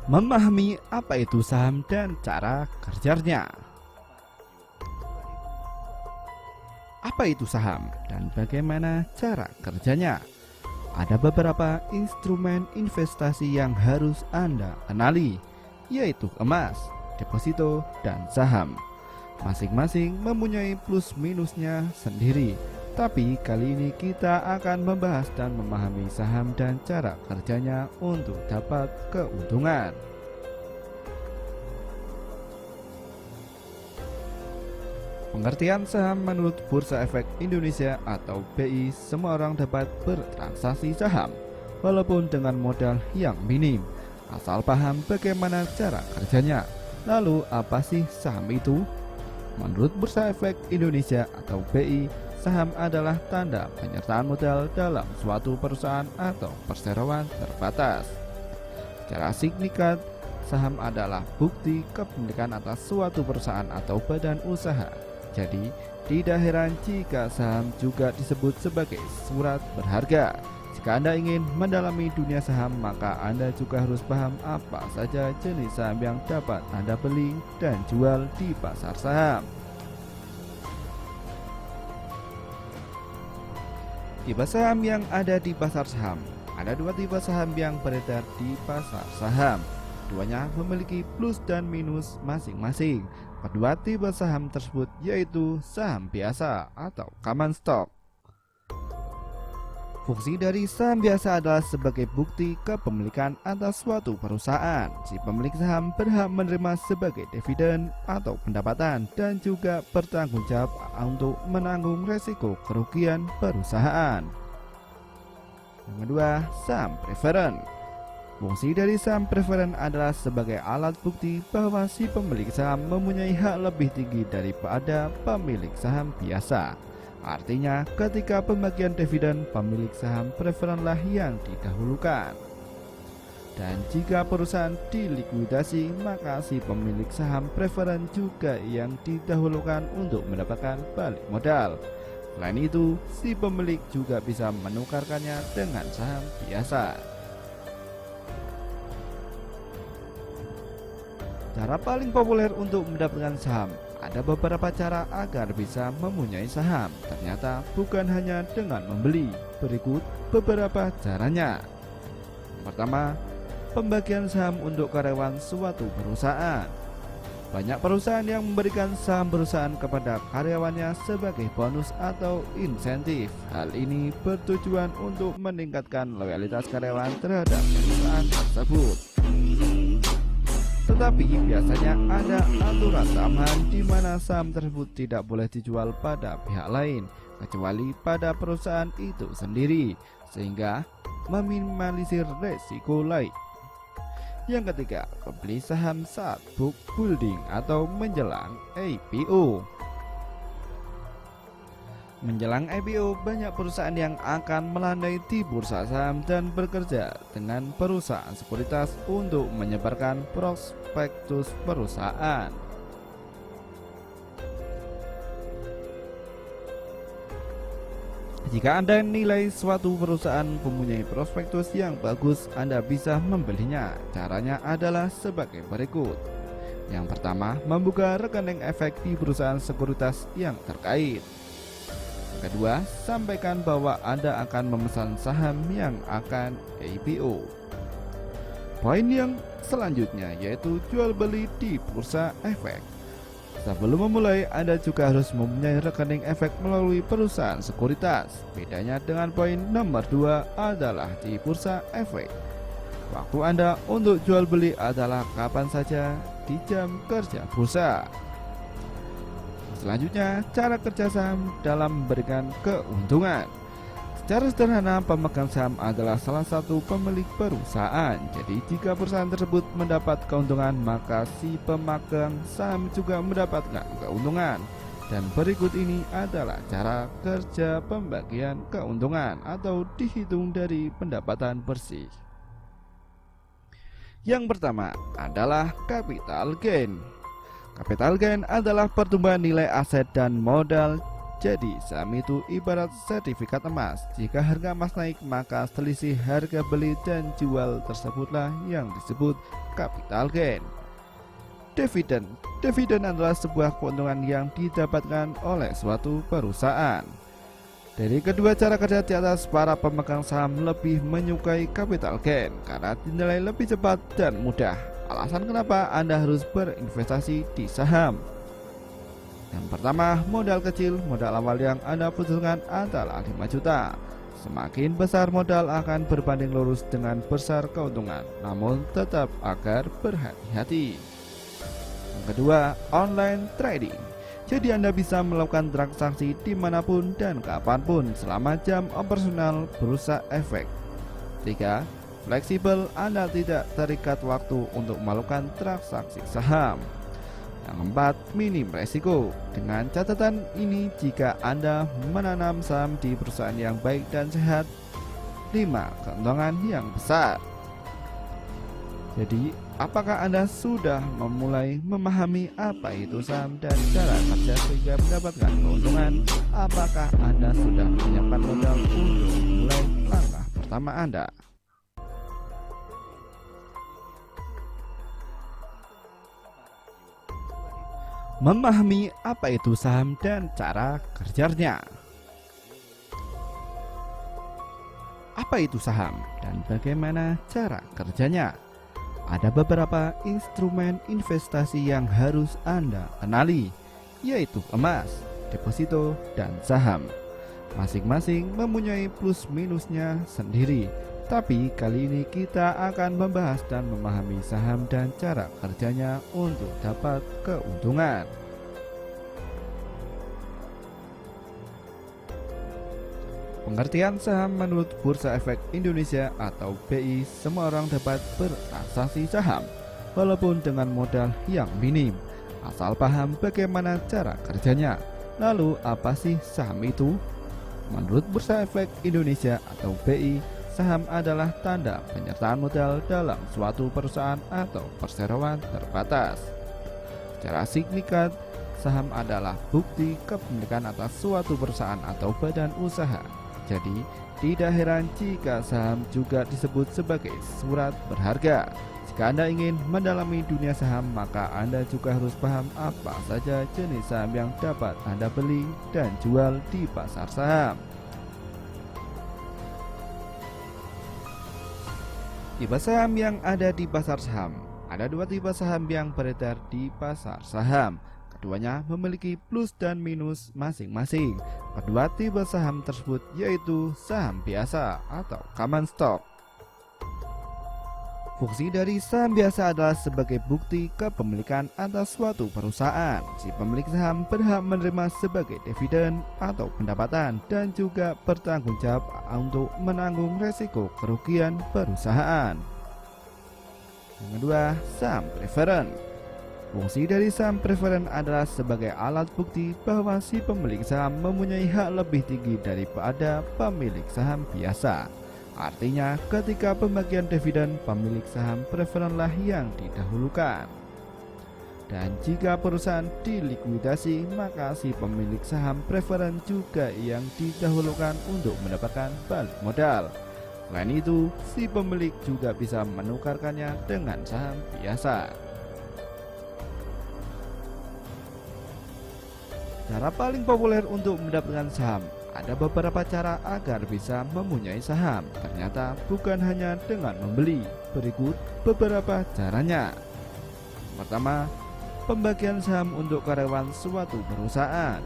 Memahami apa itu saham dan cara kerjanya. Apa itu saham dan bagaimana cara kerjanya? Ada beberapa instrumen investasi yang harus Anda kenali, yaitu emas, deposito, dan saham. Masing-masing mempunyai plus minusnya sendiri. Tapi kali ini kita akan membahas dan memahami saham dan cara kerjanya untuk dapat keuntungan. Pengertian saham menurut Bursa Efek Indonesia atau BI, semua orang dapat bertransaksi saham walaupun dengan modal yang minim, asal paham bagaimana cara kerjanya. Lalu apa sih saham itu? Menurut Bursa Efek Indonesia atau BI, saham adalah tanda penyertaan modal dalam suatu perusahaan atau perseroan terbatas. Secara signifikan, saham adalah bukti kepemilikan atas suatu perusahaan atau badan usaha. Jadi, tidak heran jika saham juga disebut sebagai surat berharga. Jika Anda ingin mendalami dunia saham, maka Anda juga harus paham apa saja jenis saham yang dapat Anda beli dan jual di pasar saham. Tipe saham yang ada di pasar saham. Ada dua tipe saham yang beredar di pasar saham. Keduanya memiliki plus dan minus masing-masing. Kedua tipe saham tersebut yaitu saham biasa atau common stock. Fungsi dari saham biasa adalah sebagai bukti kepemilikan atas suatu perusahaan. Si pemilik saham berhak menerima sebagai dividen atau pendapatan dan juga bertanggung jawab untuk menanggung resiko kerugian perusahaan. Yang kedua, saham preferen. Fungsi dari saham preferen adalah sebagai alat bukti bahwa si pemilik saham mempunyai hak lebih tinggi daripada pemilik saham biasa. Artinya, ketika pembagian dividen, pemilik saham preferenlah yang didahulukan. Dan jika perusahaan dilikuidasi, maka si pemilik saham preferen juga yang didahulukan untuk mendapatkan balik modal. Selain itu, si pemilik juga bisa menukarkannya dengan saham biasa. Cara paling populer untuk mendapatkan saham. Ada beberapa cara agar bisa mempunyai saham. Ternyata bukan hanya dengan membeli. Berikut beberapa caranya. Yang pertama, pembagian saham untuk karyawan suatu perusahaan. Banyak perusahaan yang memberikan saham perusahaan kepada karyawannya sebagai bonus atau insentif. Hal ini bertujuan untuk meningkatkan loyalitas karyawan terhadap perusahaan tersebut. Tetapi biasanya ada aturan tambahan di mana saham tersebut tidak boleh dijual pada pihak lain kecuali pada perusahaan itu sendiri, sehingga meminimalisir resiko lain. Yang ketiga, membeli saham saat book building atau menjelang IPO. Menjelang IPO, banyak perusahaan yang akan melandai di bursa saham dan bekerja dengan perusahaan sekuritas untuk menyebarkan prospektus perusahaan. Jika Anda nilai suatu perusahaan mempunyai prospektus yang bagus, Anda bisa membelinya. Caranya adalah sebagai berikut. Yang pertama, membuka rekening efek di perusahaan sekuritas yang terkait. Kedua, sampaikan bahwa Anda akan memesan saham yang akan IPO. Poin yang selanjutnya yaitu jual beli di bursa efek. Sebelum memulai, Anda juga harus mempunyai rekening efek melalui perusahaan sekuritas. Bedanya dengan poin nomor 2 adalah di bursa efek. Waktu Anda untuk jual beli adalah kapan saja di jam kerja bursa. Selanjutnya, cara kerja saham dalam memberikan keuntungan. Secara sederhana, pemegang saham adalah salah satu pemilik perusahaan. Jadi, jika perusahaan tersebut mendapat keuntungan, maka si pemegang saham juga mendapatkan keuntungan. Dan berikut ini adalah cara kerja pembagian keuntungan atau dihitung dari pendapatan bersih. Yang pertama adalah capital gain. Capital gain adalah pertumbuhan nilai aset dan modal Jadi saham itu ibarat sertifikat emas. Jika harga emas naik, maka selisih harga beli dan jual tersebutlah yang disebut capital gain. Dividen adalah sebuah keuntungan yang didapatkan oleh suatu perusahaan. Dari kedua cara kerja di atas, para pemegang saham lebih menyukai capital gain karena dinilai lebih cepat dan mudah. Alasan kenapa Anda harus berinvestasi di saham. Yang pertama, modal kecil. Modal awal yang Anda butuhkan adalah 5 juta. Semakin besar modal akan berbanding lurus dengan besar keuntungan, namun tetap agar berhati-hati. Yang kedua, online trading. Jadi Anda bisa melakukan transaksi dimanapun dan kapanpun selama jam operasional bursa efek. 3. Fleksibel, Anda tidak terikat waktu untuk melakukan transaksi saham. Yang keempat, minim resiko. Dengan catatan ini, jika Anda menanam saham di perusahaan yang baik dan sehat, 5. Keuntungan yang besar. Jadi, apakah Anda sudah memulai memahami apa itu saham dan cara kerja sehingga mendapatkan keuntungan? Apakah Anda sudah menyiapkan modal untuk memulai langkah pertama Anda? Memahami apa itu saham dan cara kerjanya. Apa itu saham dan bagaimana cara kerjanya? Ada beberapa instrumen investasi yang harus Anda kenali, yaitu emas, deposito, dan saham. Masing-masing mempunyai plus minusnya sendiri. Tapi kali ini kita akan membahas dan memahami saham dan cara kerjanya untuk dapat keuntungan. Pengertian saham menurut Bursa Efek Indonesia atau BI, semua orang dapat bertransaksi saham walaupun dengan modal yang minim, asal paham bagaimana cara kerjanya. Lalu apa sih saham itu? Menurut Bursa Efek Indonesia atau BI, saham adalah tanda penyertaan modal dalam suatu perusahaan atau perseroan terbatas. Secara signifikan, saham adalah bukti kepemilikan atas suatu perusahaan atau badan usaha. Jadi, tidak heran jika saham juga disebut sebagai surat berharga. Jika Anda ingin mendalami dunia saham, maka Anda juga harus paham apa saja jenis saham yang dapat Anda beli dan jual di pasar saham. Tipe saham yang ada di pasar saham. Ada 2 tipe saham yang beredar di pasar saham. Keduanya memiliki plus dan minus masing-masing. Kedua tipe saham tersebut yaitu saham biasa atau common stock. Fungsi dari saham biasa adalah sebagai bukti kepemilikan atas suatu perusahaan. Si pemilik saham berhak menerima sebagai dividen atau pendapatan dan juga bertanggung jawab untuk menanggung resiko kerugian perusahaan. Yang kedua, saham preferen. Fungsi dari saham preferen adalah sebagai alat bukti bahwa si pemilik saham mempunyai hak lebih tinggi daripada pemilik saham biasa. Artinya, ketika pembagian dividen, pemilik saham preferenlah yang didahulukan. Dan jika perusahaan dilikuidasi, maka si pemilik saham preferen juga yang didahulukan untuk mendapatkan balik modal. Selain itu, si pemilik juga bisa menukarkannya dengan saham biasa. Cara paling populer untuk mendapatkan saham. Ada beberapa cara agar bisa mempunyai saham. Ternyata bukan hanya dengan membeli. Berikut beberapa caranya. Pertama, pembagian saham untuk karyawan suatu perusahaan.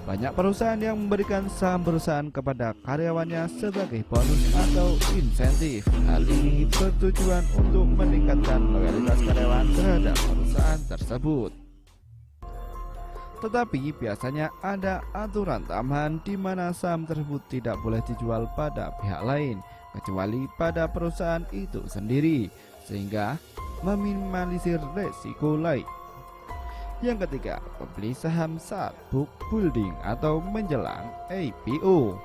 Banyak perusahaan yang memberikan saham perusahaan kepada karyawannya sebagai bonus atau insentif. Hal ini bertujuan untuk meningkatkan loyalitas karyawan terhadap perusahaan tersebut. Tetapi biasanya ada aturan tambahan di mana saham tersebut tidak boleh dijual pada pihak lain kecuali pada perusahaan itu sendiri, sehingga meminimalisir resiko lain. Yang ketiga, pembeli saham saat book building atau menjelang IPO.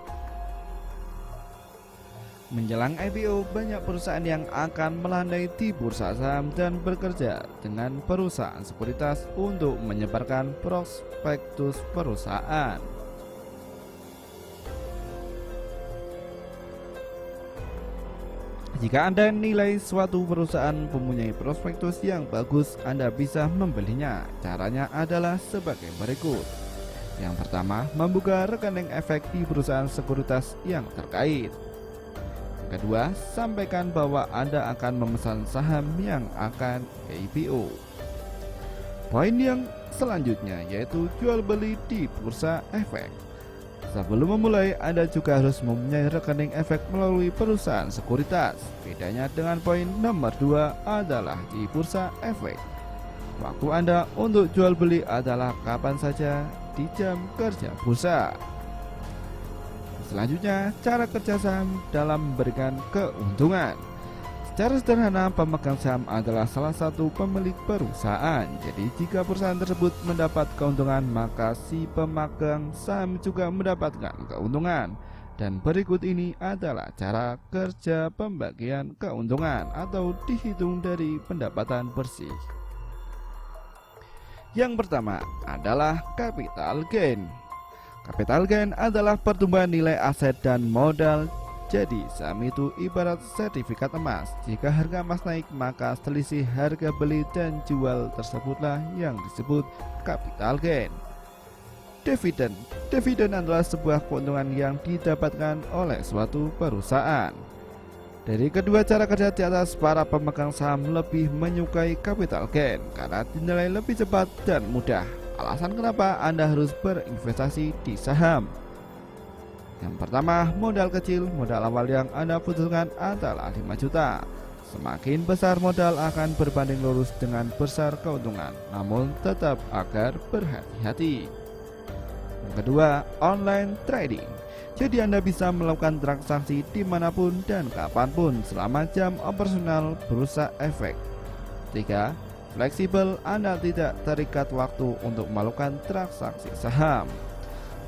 Menjelang IPO, banyak perusahaan yang akan melandai di bursa saham dan bekerja dengan perusahaan sekuritas untuk menyebarkan prospektus perusahaan. Jika Anda nilai suatu perusahaan mempunyai prospektus yang bagus, Anda bisa membelinya. Caranya adalah sebagai berikut. Yang pertama, membuka rekening efek di perusahaan sekuritas yang terkait. Yang kedua, sampaikan bahwa Anda akan memesan saham yang akan IPO. Poin yang selanjutnya yaitu jual beli di bursa efek. Sebelum memulai, Anda juga harus mempunyai rekening efek melalui perusahaan sekuritas. Bedanya dengan poin nomor 2 adalah di bursa efek, waktu Anda untuk jual beli adalah kapan saja di jam kerja bursa. Selanjutnya, cara kerja saham dalam memberikan keuntungan. Secara sederhana, pemegang saham adalah salah satu pemilik perusahaan. Jadi jika perusahaan tersebut mendapat keuntungan, maka si pemegang saham juga mendapatkan keuntungan. Dan berikut ini adalah cara kerja pembagian keuntungan atau dihitung dari pendapatan bersih. Yang pertama adalah capital gain. Capital gain adalah pertumbuhan nilai aset dan modal. Jadi saham itu ibarat sertifikat emas. Jika harga emas naik, maka selisih harga beli dan jual tersebutlah yang disebut capital gain. Dividen adalah sebuah keuntungan yang didapatkan oleh suatu perusahaan. Dari kedua cara kerja di atas, para pemegang saham lebih menyukai capital gain karena dinilai lebih cepat dan mudah. Alasan kenapa Anda harus berinvestasi di saham. Yang pertama, modal kecil. Modal awal yang Anda butuhkan adalah 5 juta. Semakin besar modal akan berbanding lurus dengan besar keuntungan, namun tetap agar berhati-hati. Yang kedua, online trading. Jadi Anda bisa melakukan transaksi dimanapun dan kapanpun selama jam operasional bursa efek. 3. Fleksibel, Anda tidak terikat waktu untuk melakukan transaksi saham.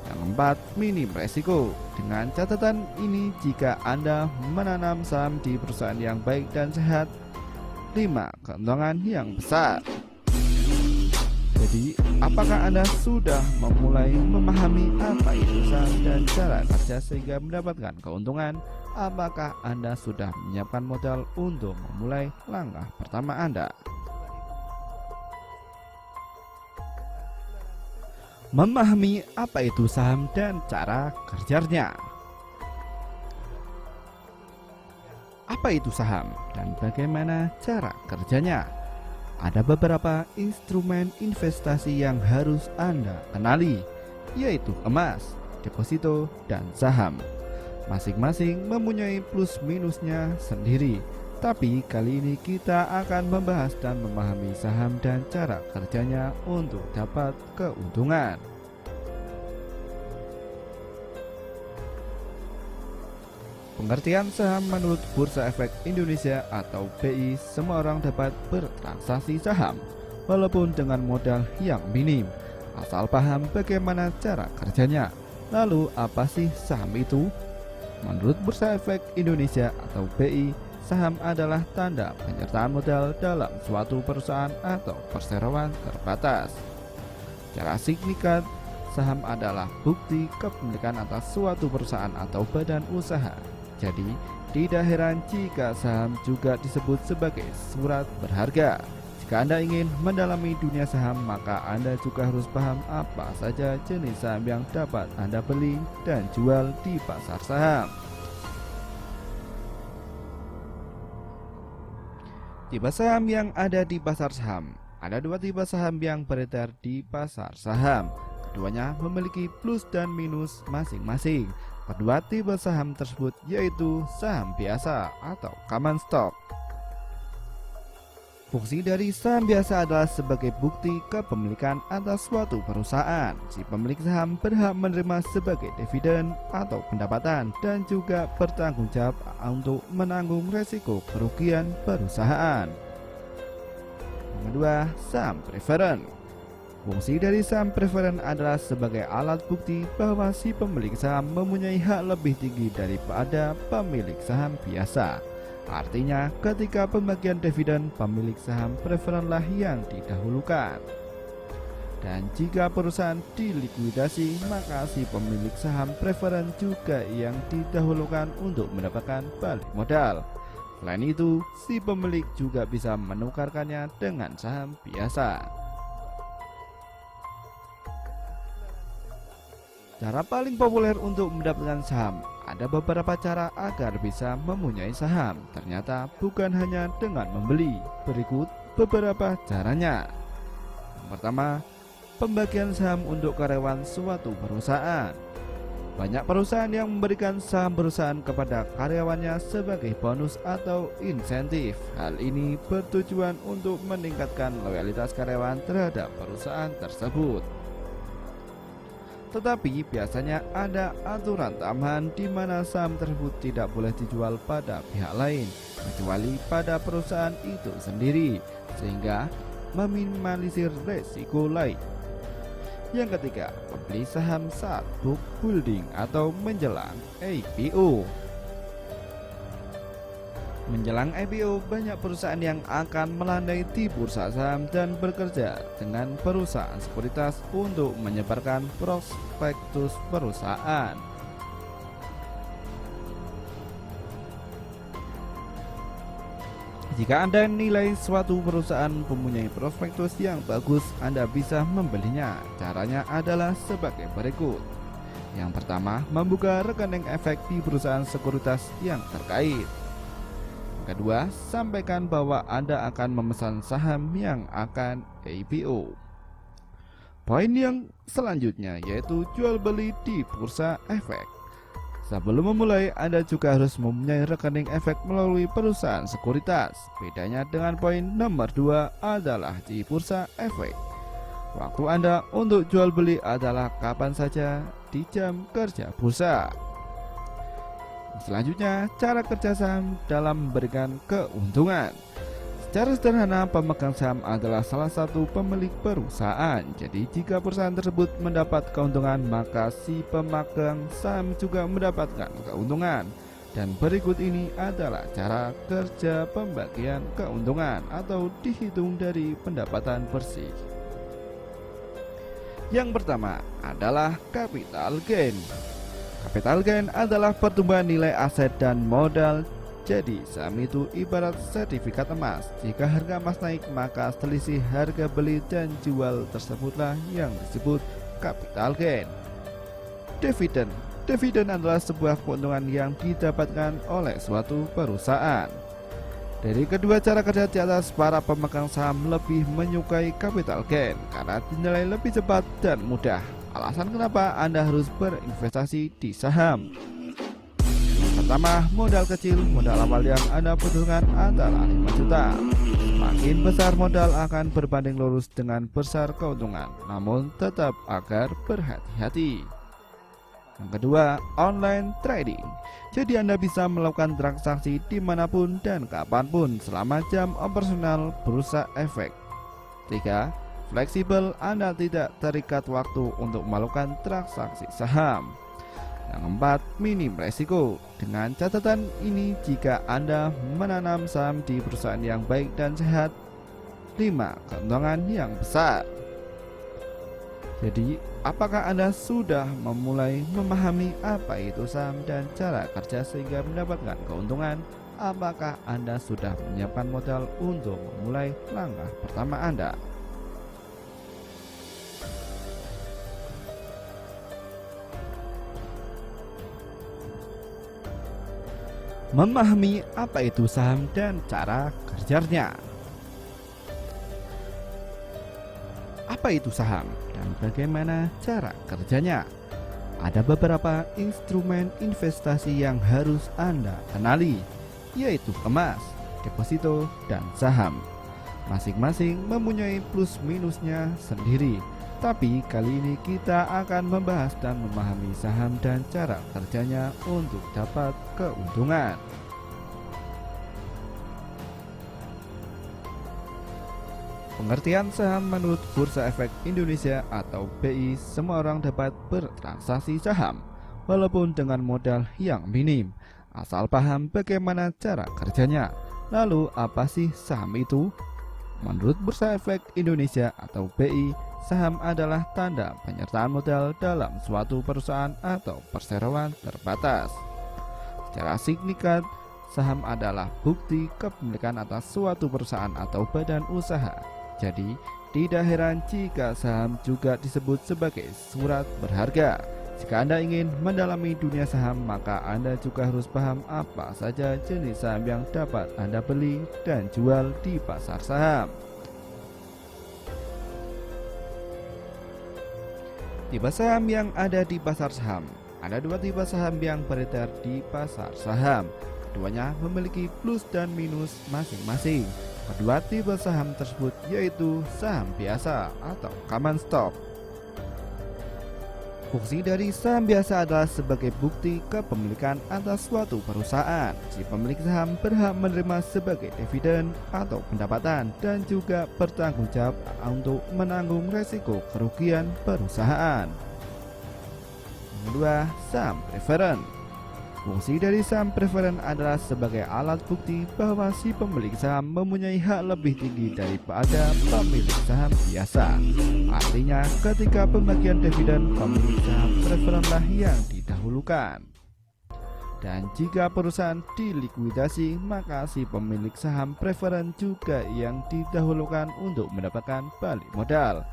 Yang keempat, minim resiko. Dengan catatan ini, jika Anda menanam saham di perusahaan yang baik dan sehat, 5. Keuntungan yang besar. Jadi, apakah Anda sudah memulai memahami apa itu saham dan cara kerja sehingga mendapatkan keuntungan? Apakah Anda sudah menyiapkan modal untuk memulai langkah pertama Anda? Memahami apa itu saham dan cara kerjanya. Apa itu saham dan bagaimana cara kerjanya? Ada beberapa instrumen investasi yang harus Anda kenali, yaitu emas, deposito, dan saham. Masing-masing mempunyai plus minusnya sendiri. Tapi kali ini kita akan membahas dan memahami saham dan cara kerjanya untuk dapat keuntungan. Pengertian saham menurut Bursa Efek Indonesia atau BI, semua orang dapat bertransaksi saham walaupun dengan modal yang minim, asal paham bagaimana cara kerjanya. Lalu apa sih saham itu? Menurut Bursa Efek Indonesia atau BI, saham adalah tanda penyertaan modal dalam suatu perusahaan atau perseroan terbatas. Secara signifikan, saham adalah bukti kepemilikan atas suatu perusahaan atau badan usaha. Jadi, tidak heran jika saham juga disebut sebagai surat berharga. Jika Anda ingin mendalami dunia saham, maka Anda juga harus paham apa saja jenis saham yang dapat Anda beli dan jual di pasar saham. Tipe saham yang ada di pasar saham. Ada 2 tipe saham yang beredar di pasar saham. Keduanya memiliki plus dan minus masing-masing. Kedua tipe saham tersebut yaitu saham biasa atau common stock. Fungsi dari saham biasa adalah sebagai bukti kepemilikan atas suatu perusahaan. Si pemilik saham berhak menerima sebagai dividen atau pendapatan dan juga bertanggung jawab untuk menanggung resiko kerugian perusahaan. Yang kedua, saham preferen. Fungsi dari saham preferen adalah sebagai alat bukti bahwa si pemilik saham mempunyai hak lebih tinggi daripada pemilik saham biasa. Artinya, ketika pembagian dividen, pemilik saham preferenlah yang didahulukan. Dan jika perusahaan dilikuidasi, maka si pemilik saham preferen juga yang didahulukan untuk mendapatkan balik modal. Selain itu, si pemilik juga bisa menukarkannya dengan saham biasa. Cara paling populer untuk mendapatkan saham, ada beberapa cara agar bisa mempunyai saham. Ternyata bukan hanya dengan membeli. Berikut beberapa caranya. Yang pertama, pembagian saham untuk karyawan suatu perusahaan. Banyak perusahaan yang memberikan saham perusahaan kepada karyawannya sebagai bonus atau insentif. Hal ini bertujuan untuk meningkatkan loyalitas karyawan terhadap perusahaan tersebut. Tetapi biasanya ada aturan tambahan di mana saham tersebut tidak boleh dijual pada pihak lain kecuali pada perusahaan itu sendiri, sehingga meminimalisir resiko lain. Yang ketiga, membeli saham saat book building atau menjelang IPO. Menjelang IPO, banyak perusahaan yang akan melandai di bursa saham dan bekerja dengan perusahaan sekuritas untuk menyebarkan prospektus perusahaan. Jika Anda nilai suatu perusahaan mempunyai prospektus yang bagus, Anda bisa membelinya. Caranya adalah sebagai berikut. Yang pertama, membuka rekening efek di perusahaan sekuritas yang terkait. Kedua, sampaikan bahwa Anda akan memesan saham yang akan IPO. Poin yang selanjutnya yaitu jual beli di bursa efek. Sebelum memulai, Anda juga harus mempunyai rekening efek melalui perusahaan sekuritas. Bedanya dengan poin nomor 2 adalah di bursa efek, waktu Anda untuk jual beli adalah kapan saja di jam kerja bursa. Selanjutnya, cara kerja saham dalam memberikan keuntungan. Secara sederhana, pemegang saham adalah salah satu pemilik perusahaan. Jadi jika perusahaan tersebut mendapat keuntungan, maka si pemegang saham juga mendapatkan keuntungan. Dan berikut ini adalah cara kerja pembagian keuntungan atau dihitung dari pendapatan bersih. Yang pertama adalah capital gain. Capital gain adalah pertumbuhan nilai aset dan modal. Jadi saham itu ibarat sertifikat emas. Jika harga emas naik, maka selisih harga beli dan jual tersebutlah yang disebut capital gain. Dividen. Dividen adalah sebuah keuntungan yang didapatkan oleh suatu perusahaan. Dari kedua cara kerja di atas, para pemegang saham lebih menyukai capital gain karena dinilai lebih cepat dan mudah. Alasan kenapa Anda harus berinvestasi di saham. Pertama, modal kecil. Modal awal yang Anda butuhkan adalah 5 juta. Makin besar modal akan berbanding lurus dengan besar keuntungan. Namun tetap agar berhati-hati. Yang kedua, online trading. Jadi Anda bisa melakukan transaksi dimanapun dan kapanpun selama jam operasional bursa efek. 3. Fleksibel. Anda tidak terikat waktu untuk melakukan transaksi saham. Yang keempat, minim resiko. Dengan catatan ini, jika Anda menanam saham di perusahaan yang baik dan sehat, 5. Keuntungan yang besar. Jadi, apakah Anda sudah memulai memahami apa itu saham dan cara kerja sehingga mendapatkan keuntungan? Apakah Anda sudah menyiapkan modal untuk memulai langkah pertama Anda? Memahami apa itu saham dan cara kerjanya. Apa itu saham dan bagaimana cara kerjanya? Ada beberapa instrumen investasi yang harus Anda kenali, yaitu emas, deposito, dan saham. Masing-masing mempunyai plus minusnya sendiri. Tapi kali ini kita akan membahas dan memahami saham dan cara kerjanya untuk dapat keuntungan. Pengertian saham menurut Bursa Efek Indonesia atau BI, semua orang dapat bertransaksi saham walaupun dengan modal yang minim, asal paham bagaimana cara kerjanya. Lalu apa sih saham itu? Menurut Bursa Efek Indonesia atau BI, saham adalah tanda penyertaan modal dalam suatu perusahaan atau perseroan terbatas. Secara signifikan, saham adalah bukti kepemilikan atas suatu perusahaan atau badan usaha. Jadi, tidak heran jika saham juga disebut sebagai surat berharga. Jika Anda ingin mendalami dunia saham, maka Anda juga harus paham apa saja jenis saham yang dapat Anda beli dan jual di pasar saham. Tipe saham yang ada di pasar saham. Ada dua tipe saham yang beredar di pasar saham. Keduanya memiliki plus dan minus masing-masing. Kedua tipe saham tersebut yaitu saham biasa atau common stock. Fungsi dari saham biasa adalah sebagai bukti kepemilikan atas suatu perusahaan. Si pemilik saham berhak menerima sebagai dividen atau pendapatan dan juga bertanggung jawab untuk menanggung resiko kerugian perusahaan. Yang kedua, saham preferen. Fungsi dari saham preferen adalah sebagai alat bukti bahwa si pemilik saham mempunyai hak lebih tinggi daripada pemilik saham biasa. Artinya, ketika pembagian dividen, pemilik saham preferenlah yang didahulukan. Dan jika perusahaan dilikuidasi, maka si pemilik saham preferen juga yang didahulukan untuk mendapatkan balik modal.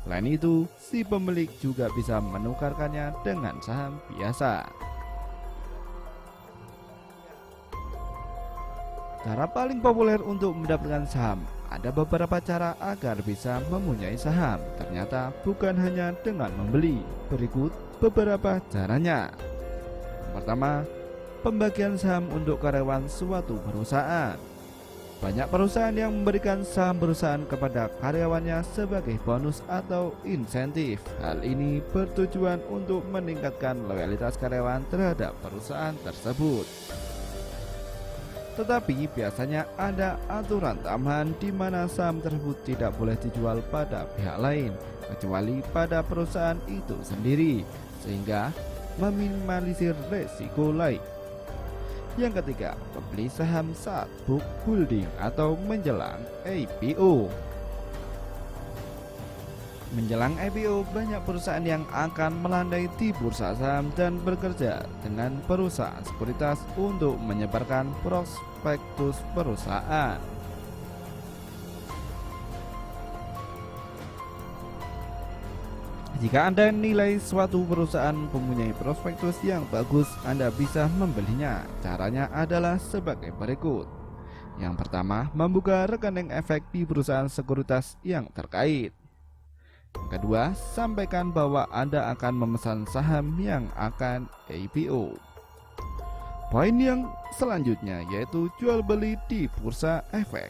Selain itu, si pemilik juga bisa menukarkannya dengan saham biasa. Cara paling populer untuk mendapatkan saham. Ada beberapa cara agar bisa mempunyai saham. Ternyata bukan hanya dengan membeli. Berikut beberapa caranya. Yang pertama, pembagian saham untuk karyawan suatu perusahaan. Banyak perusahaan yang memberikan saham perusahaan kepada karyawannya sebagai bonus atau insentif. Hal ini bertujuan untuk meningkatkan loyalitas karyawan terhadap perusahaan tersebut. Tetapi biasanya ada aturan tambahan di mana saham tersebut tidak boleh dijual pada pihak lain kecuali pada perusahaan itu sendiri, sehingga meminimalisir resiko lain. Yang ketiga, membeli saham saat book building atau menjelang IPO. Menjelang IPO, banyak perusahaan yang akan melandai di bursa saham dan bekerja dengan perusahaan sekuritas untuk menyebarkan prospektus perusahaan. Jika Anda nilai suatu perusahaan mempunyai prospektus yang bagus, Anda bisa membelinya. Caranya adalah sebagai berikut. Yang pertama, membuka rekening efek di perusahaan sekuritas yang terkait. Yang kedua, sampaikan bahwa Anda akan memesan saham yang akan IPO. Poin yang selanjutnya yaitu jual beli di bursa efek.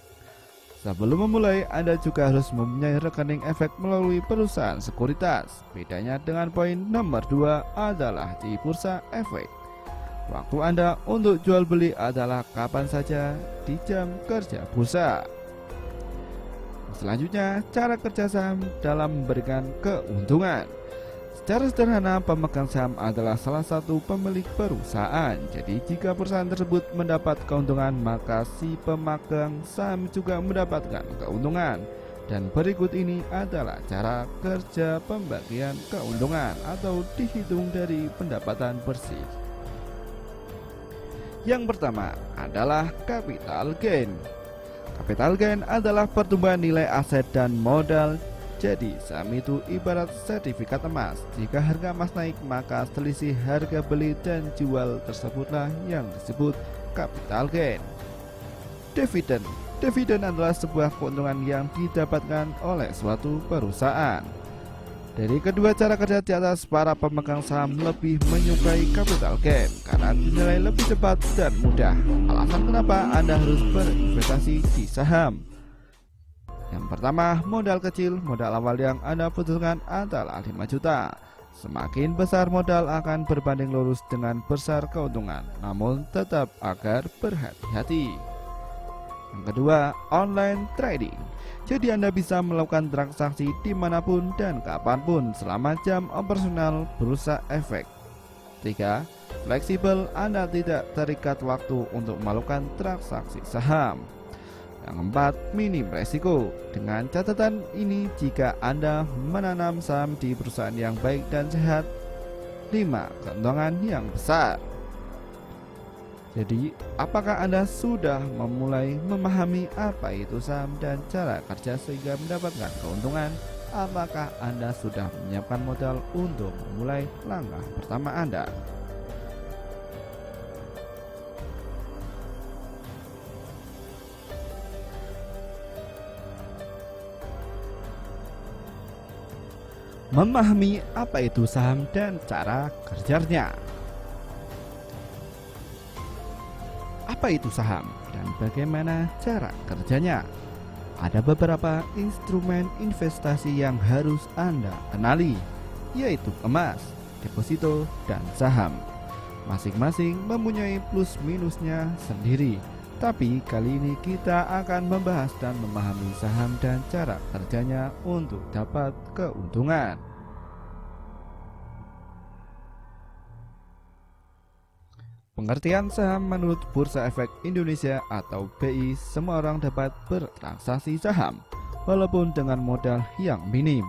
Sebelum memulai, Anda juga harus mempunyai rekening efek melalui perusahaan sekuritas. Bedanya dengan poin nomor 2 adalah di bursa efek. Waktu Anda untuk jual beli adalah kapan saja di jam kerja bursa. Selanjutnya, cara kerja saham dalam memberikan keuntungan. Secara sederhana, pemegang saham adalah salah satu pemilik perusahaan. Jadi jika perusahaan tersebut mendapat keuntungan, maka si pemegang saham juga mendapatkan keuntungan. Dan berikut ini adalah cara kerja pembagian keuntungan atau dihitung dari pendapatan bersih. Yang pertama adalah capital gain. Capital gain adalah pertumbuhan nilai aset dan modal. Jadi saham itu ibarat sertifikat emas. Jika harga emas naik, maka selisih harga beli dan jual tersebutlah yang disebut capital gain. Dividen. Dividen adalah sebuah keuntungan yang didapatkan oleh suatu perusahaan. Dari kedua cara kerja di atas, para pemegang saham lebih menyukai capital gain karena dinilai lebih cepat dan mudah. Alasan kenapa Anda harus berinvestasi di saham. Yang pertama, modal kecil. Modal awal yang Anda butuhkan adalah 5 juta. Semakin besar modal akan berbanding lurus dengan besar keuntungan. Namun tetap agar berhati-hati. Yang kedua, online trading. Jadi Anda bisa melakukan transaksi dimanapun dan kapanpun selama jam operasional bursa efek. 3. Fleksibel. Anda tidak terikat waktu untuk melakukan transaksi saham. Yang keempat, minim resiko. Dengan catatan ini, jika Anda menanam saham di perusahaan yang baik dan sehat, 5. Keuntungan yang besar. Jadi, apakah Anda sudah memulai memahami apa itu saham dan cara kerja sehingga mendapatkan keuntungan? Apakah Anda sudah menyiapkan modal untuk memulai langkah pertama Anda? Memahami apa itu saham dan cara kerjanya. Apa itu saham dan bagaimana cara kerjanya? Ada beberapa instrumen investasi yang harus Anda kenali, yaitu emas, deposito, dan saham. Masing-masing mempunyai plus minusnya sendiri. Tapi kali ini kita akan membahas dan memahami saham dan cara kerjanya untuk dapat keuntungan. Pengertian saham menurut Bursa Efek Indonesia atau BI, semua orang dapat bertransaksi saham walaupun dengan modal yang minim,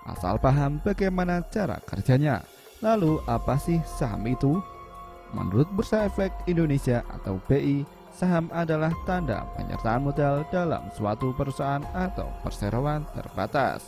asal paham bagaimana cara kerjanya. Lalu apa sih saham itu? Menurut Bursa Efek Indonesia atau BI, saham adalah tanda penyertaan modal dalam suatu perusahaan atau perseroan terbatas.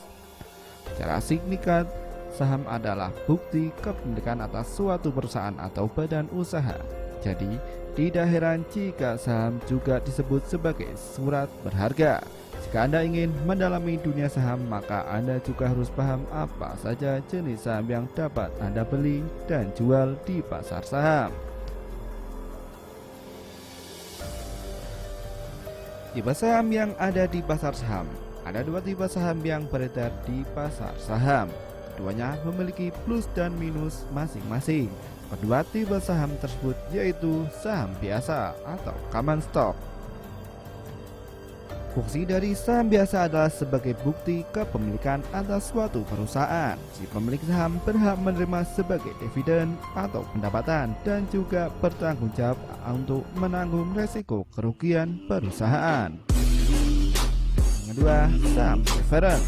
Secara singkat, saham adalah bukti kepemilikan atas suatu perusahaan atau badan usaha. Jadi, tidak heran jika saham juga disebut sebagai surat berharga. Jika Anda ingin mendalami dunia saham, maka Anda juga harus paham apa saja jenis saham yang dapat Anda beli dan jual di pasar saham. Tipe saham yang ada di pasar saham. Ada dua tipe saham yang beredar di pasar saham. Keduanya memiliki plus dan minus masing-masing. Kedua tipe saham tersebut yaitu saham biasa atau common stock. Fungsi dari saham biasa adalah sebagai bukti kepemilikan atas suatu perusahaan. Si pemilik saham berhak menerima sebagai dividen atau pendapatan dan juga bertanggung jawab untuk menanggung resiko kerugian perusahaan. Yang kedua, saham preferen.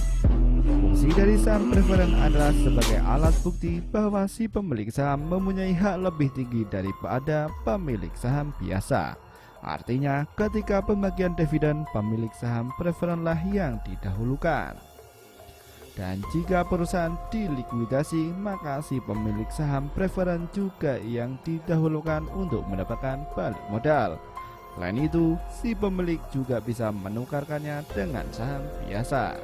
Fungsi dari saham preferen adalah sebagai alat bukti bahwa si pemilik saham mempunyai hak lebih tinggi daripada pemilik saham biasa. Artinya, ketika pembagian dividen, pemilik saham preferenlah yang didahulukan. Dan jika perusahaan dilikuidasi, maka si pemilik saham preferen juga yang didahulukan untuk mendapatkan balik modal. Selain itu, si pemilik juga bisa menukarkannya dengan saham biasa.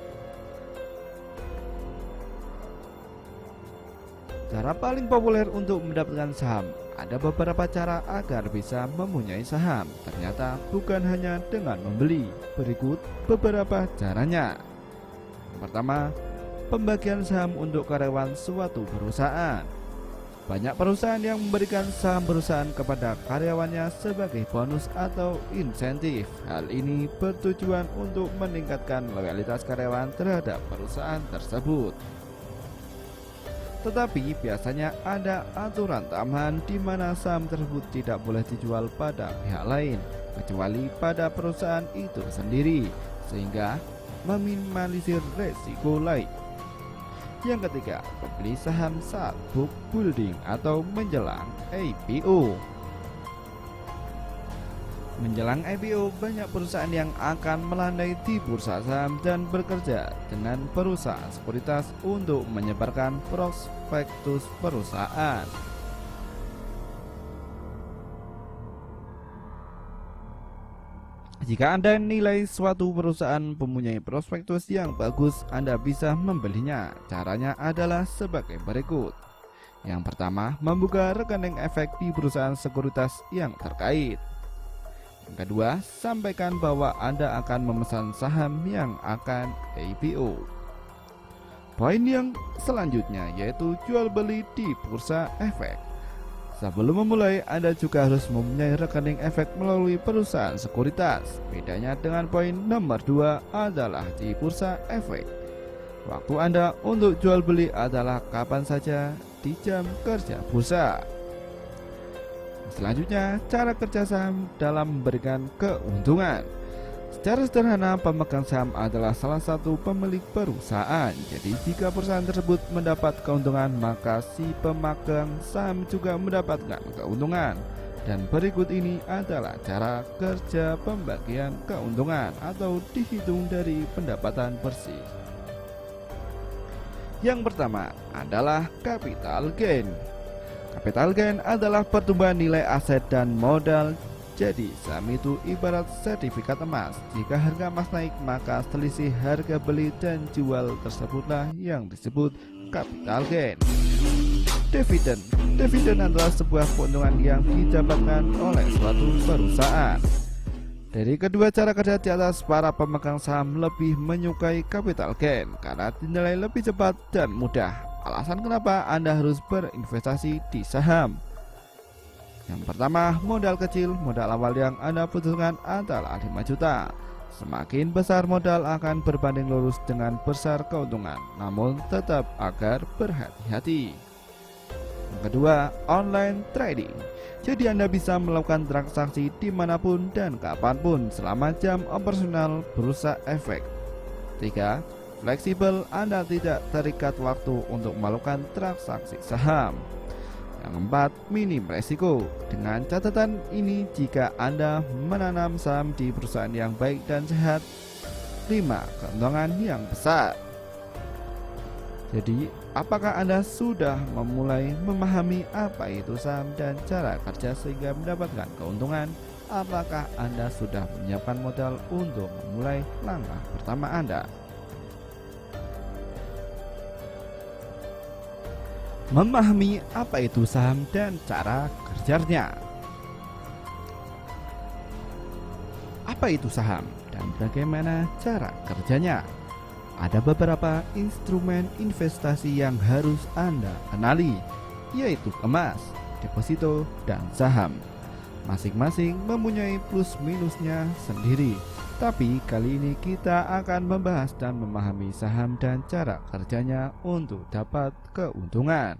Cara paling populer untuk mendapatkan saham. Ada beberapa cara agar bisa mempunyai saham. Ternyata bukan hanya dengan membeli. Berikut beberapa caranya. Yang pertama, pembagian saham untuk karyawan suatu perusahaan. Banyak perusahaan yang memberikan saham perusahaan kepada karyawannya sebagai bonus atau insentif. Hal ini bertujuan untuk meningkatkan loyalitas karyawan terhadap perusahaan tersebut. Tetapi biasanya ada aturan tambahan di mana saham tersebut tidak boleh dijual pada pihak lain kecuali pada perusahaan itu sendiri, sehingga meminimalisir resiko lain. Yang ketiga, membeli saham saat book building atau menjelang IPO. Menjelang IPO, banyak perusahaan yang akan melandai di bursa saham dan bekerja dengan perusahaan sekuritas untuk menyebarkan prospektus perusahaan. Jika Anda nilai suatu perusahaan mempunyai prospektus yang bagus, Anda bisa membelinya. Caranya adalah sebagai berikut. Yang pertama, membuka rekening efek di perusahaan sekuritas yang terkait. Yang kedua, sampaikan bahwa Anda akan memesan saham yang akan IPO. Poin yang selanjutnya yaitu jual beli di bursa efek. Sebelum memulai, Anda juga harus mempunyai rekening efek melalui perusahaan sekuritas. Bedanya dengan poin nomor 2 adalah di bursa efek. Waktu Anda untuk jual beli adalah kapan saja di jam kerja bursa. Selanjutnya, cara kerja saham dalam memberikan keuntungan. Secara sederhana, pemegang saham adalah salah satu pemilik perusahaan. Jadi jika perusahaan tersebut mendapat keuntungan, maka si pemegang saham juga mendapatkan keuntungan. Dan berikut ini adalah cara kerja pembagian keuntungan atau dihitung dari pendapatan bersih. Yang pertama adalah capital gain. Capital gain adalah pertumbuhan nilai aset dan modal. Jadi saham itu ibarat sertifikat emas. Jika harga emas naik, maka selisih harga beli dan jual tersebutlah yang disebut capital gain. Dividen adalah sebuah keuntungan yang didapatkan oleh suatu perusahaan. Dari kedua cara kerja di atas, para pemegang saham lebih menyukai capital gain karena dinilai lebih cepat dan mudah. Alasan kenapa Anda harus berinvestasi di saham. Yang pertama, modal kecil. Modal awal yang Anda butuhkan adalah 5 juta. Semakin besar modal akan berbanding lurus dengan besar keuntungan, namun tetap agar berhati-hati. Yang kedua, online trading. Jadi Anda bisa melakukan transaksi dimanapun dan kapanpun selama jam operasional bursa efek. 3. Fleksibel, Anda tidak terikat waktu untuk melakukan transaksi saham. Yang keempat, minim resiko. Dengan catatan ini, jika Anda menanam saham di perusahaan yang baik dan sehat. 5. Keuntungan yang besar. Jadi, apakah Anda sudah memulai memahami apa itu saham dan cara kerja sehingga mendapatkan keuntungan? Apakah Anda sudah menyiapkan modal untuk memulai langkah pertama Anda? Memahami apa itu saham dan cara kerjanya. Apa itu saham dan bagaimana cara kerjanya? Ada beberapa instrumen investasi yang harus Anda kenali, yaitu emas, deposito, dan saham. Masing-masing mempunyai plus minusnya sendiri. Tapi kali ini kita akan membahas dan memahami saham dan cara kerjanya untuk dapat keuntungan.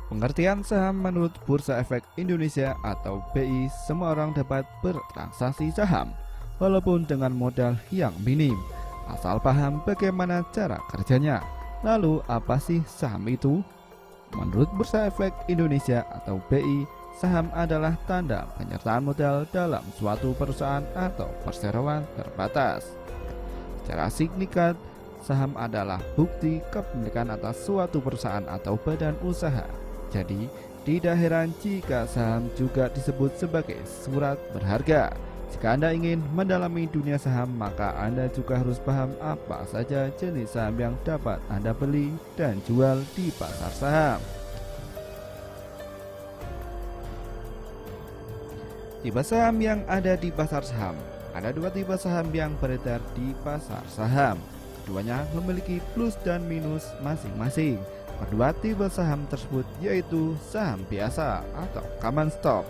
Pengertian saham menurut Bursa Efek Indonesia atau BI, semua orang dapat bertransaksi saham walaupun dengan modal yang minim, asal paham bagaimana cara kerjanya. Lalu apa sih saham itu? Menurut Bursa Efek Indonesia atau BI, saham adalah tanda penyertaan modal dalam suatu perusahaan atau perseroan terbatas. Secara singkat, saham adalah bukti kepemilikan atas suatu perusahaan atau badan usaha. Jadi, tidak heran jika saham juga disebut sebagai surat berharga. Jika Anda ingin mendalami dunia saham, maka Anda juga harus paham apa saja jenis saham yang dapat Anda beli dan jual di pasar saham. Tipe saham yang ada di pasar saham. Ada dua tipe saham yang beredar di pasar saham. Keduanya memiliki plus dan minus masing-masing. Kedua tipe saham tersebut yaitu saham biasa atau common stock.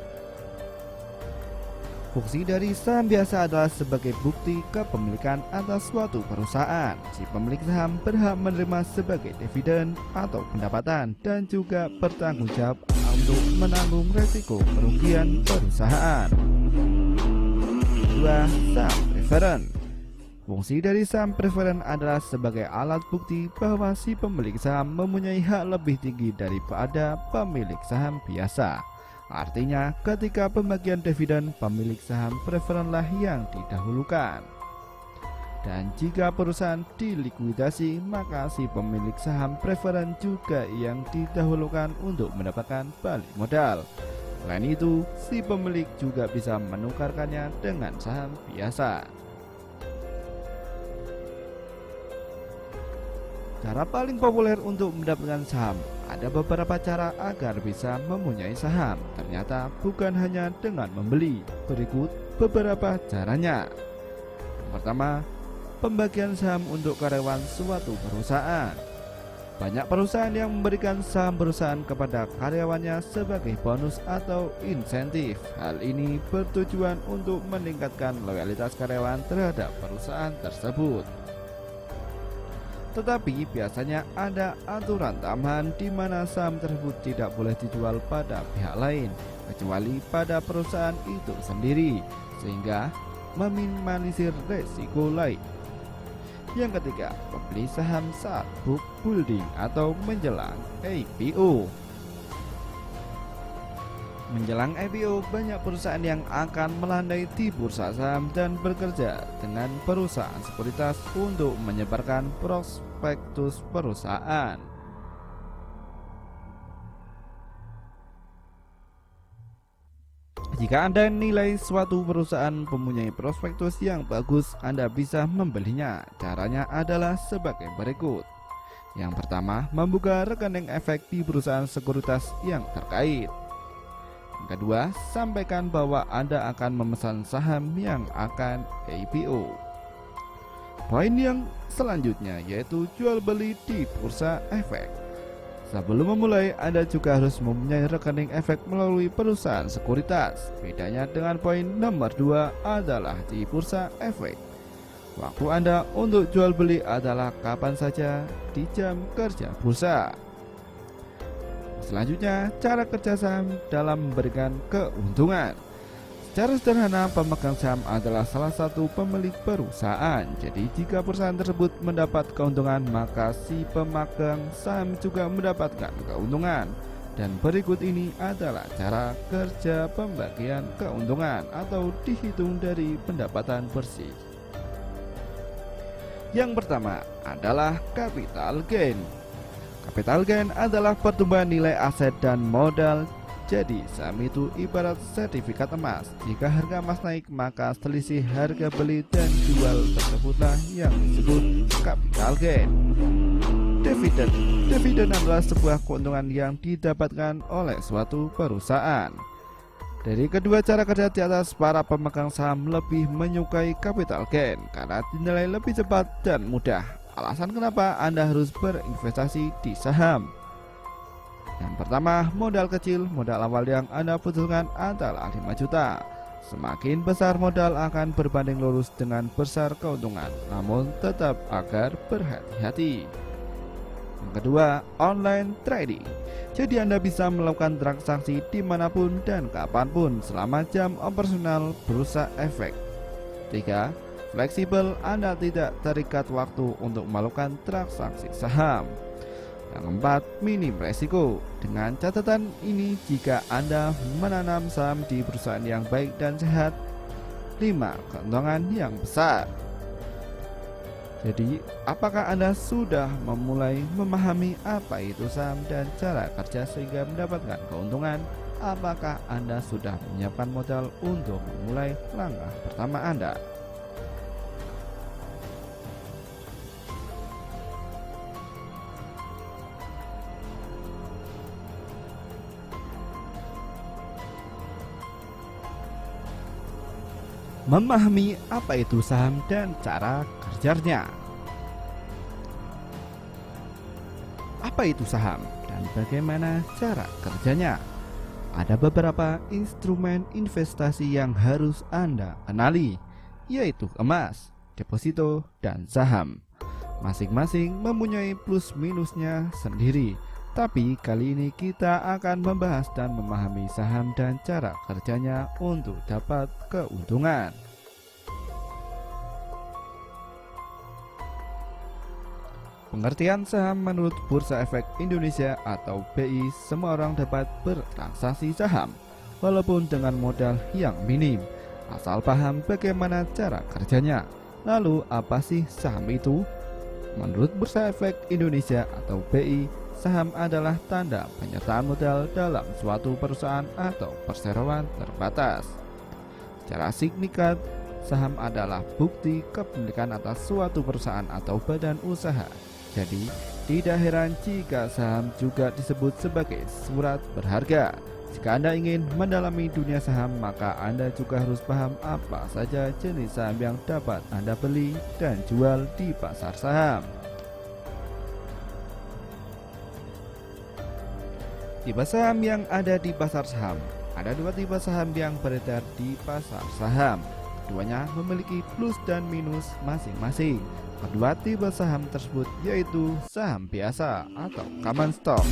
Fungsi dari saham biasa adalah sebagai bukti kepemilikan atas suatu perusahaan. Si pemilik saham berhak menerima sebagai dividen atau pendapatan dan juga bertanggung jawab untuk menanggung resiko kerugian perusahaan. Kedua, saham preferen. Fungsi dari saham preferen adalah sebagai alat bukti bahwa si pemilik saham mempunyai hak lebih tinggi daripada pemilik saham biasa. Artinya, ketika pembagian dividen, pemilik saham preferenlah yang didahulukan. Dan jika perusahaan dilikuidasi, maka si pemilik saham preferen juga yang didahulukan untuk mendapatkan balik modal. Selain itu, si pemilik juga bisa menukarkannya dengan saham biasa. Cara paling populer untuk mendapatkan saham. Ada beberapa cara agar bisa mempunyai saham. Ternyata bukan hanya dengan membeli. Berikut beberapa caranya. Yang pertama, pembagian saham untuk karyawan suatu perusahaan. Banyak perusahaan yang memberikan saham perusahaan kepada karyawannya sebagai bonus atau insentif. Hal ini bertujuan untuk meningkatkan loyalitas karyawan terhadap perusahaan tersebut. Tetapi biasanya ada aturan tambahan di mana saham tersebut tidak boleh dijual pada pihak lain kecuali pada perusahaan itu sendiri, sehingga meminimalisir resiko lain. Yang ketiga, membeli saham saat book building atau menjelang IPO. Menjelang IPO, banyak perusahaan yang akan melandai di bursa saham dan bekerja dengan perusahaan sekuritas untuk menyebarkan prospektus perusahaan. Jika Anda nilai suatu perusahaan mempunyai prospektus yang bagus, Anda bisa membelinya. Caranya adalah sebagai berikut. Yang pertama, membuka rekening efek di perusahaan sekuritas yang terkait. Yang kedua, sampaikan bahwa Anda akan memesan saham yang akan IPO. Poin yang selanjutnya yaitu jual beli di bursa efek. Sebelum memulai, Anda juga harus mempunyai rekening efek melalui perusahaan sekuritas. Bedanya dengan poin nomor 2 adalah di bursa efek, waktu Anda untuk jual beli adalah kapan saja di jam kerja bursa. Selanjutnya, cara kerja saham dalam memberikan keuntungan. Secara sederhana, pemegang saham adalah salah satu pemilik perusahaan. Jadi jika perusahaan tersebut mendapat keuntungan, maka si pemegang saham juga mendapatkan keuntungan. Dan berikut ini adalah cara kerja pembagian keuntungan atau dihitung dari pendapatan bersih. Yang pertama adalah capital gain. Capital gain adalah pertumbuhan nilai aset dan modal. Jadi saham itu ibarat sertifikat emas. Jika harga emas naik, maka selisih harga beli dan jual tersebutlah yang disebut capital gain. Dividen. Dividen adalah sebuah keuntungan yang didapatkan oleh suatu perusahaan. Dari kedua cara kerja di atas, para pemegang saham lebih menyukai capital gain karena dinilai lebih cepat dan mudah. Alasan kenapa Anda harus berinvestasi di saham. Yang pertama, modal kecil. Modal awal yang Anda butuhkan adalah 5 juta. Semakin besar modal akan berbanding lurus dengan besar keuntungan, namun tetap agar berhati-hati. Yang kedua, online trading. Jadi Anda bisa melakukan transaksi dimanapun dan kapanpun selama jam operasional bursa efek. 3. Fleksibel, Anda tidak terikat waktu untuk melakukan transaksi saham. Yang keempat, minim resiko. Dengan catatan ini, jika Anda menanam saham di perusahaan yang baik dan sehat, 5. Keuntungan yang besar. Jadi, apakah Anda sudah memulai memahami apa itu saham dan cara kerja sehingga mendapatkan keuntungan? Apakah Anda sudah menyiapkan modal untuk memulai langkah pertama Anda? Memahami apa itu saham dan cara kerjanya. Apa itu saham dan bagaimana cara kerjanya? Ada beberapa instrumen investasi yang harus Anda kenali, yaitu emas, deposito, dan saham. Masing-masing mempunyai plus minusnya sendiri. Tapi kali ini kita akan membahas dan memahami saham dan cara kerjanya untuk dapat keuntungan. Pengertian saham menurut Bursa Efek Indonesia atau BI, semua orang dapat bertransaksi saham walaupun dengan modal yang minim, asal paham bagaimana cara kerjanya. Lalu apa sih saham itu? Menurut Bursa Efek Indonesia atau BI, saham adalah tanda penyertaan modal dalam suatu perusahaan atau perseroan terbatas. Secara singkat, saham adalah bukti kepemilikan atas suatu perusahaan atau badan usaha. Jadi, tidak heran jika saham juga disebut sebagai surat berharga. Jika Anda ingin mendalami dunia saham, maka Anda juga harus paham apa saja jenis saham yang dapat Anda beli dan jual di pasar saham. Tipe saham yang ada di pasar saham. Ada dua tipe saham yang beredar di pasar saham. Keduanya memiliki plus dan minus masing-masing. Kedua tipe saham tersebut yaitu saham biasa atau common stock.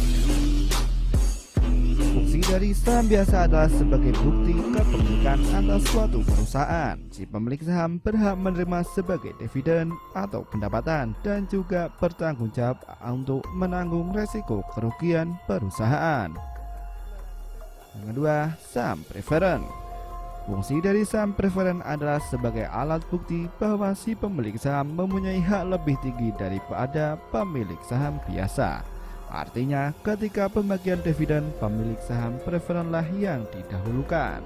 Fungsi dari saham biasa adalah sebagai bukti kepemilikan atas suatu perusahaan. Si pemilik saham berhak menerima sebagai dividen atau pendapatan dan juga bertanggung jawab untuk menanggung resiko kerugian perusahaan. Yang kedua, saham preferen. Fungsi dari saham preferen adalah sebagai alat bukti bahwa si pemilik saham mempunyai hak lebih tinggi daripada pemilik saham biasa. Artinya, ketika pembagian dividen, pemilik saham preferenlah yang didahulukan.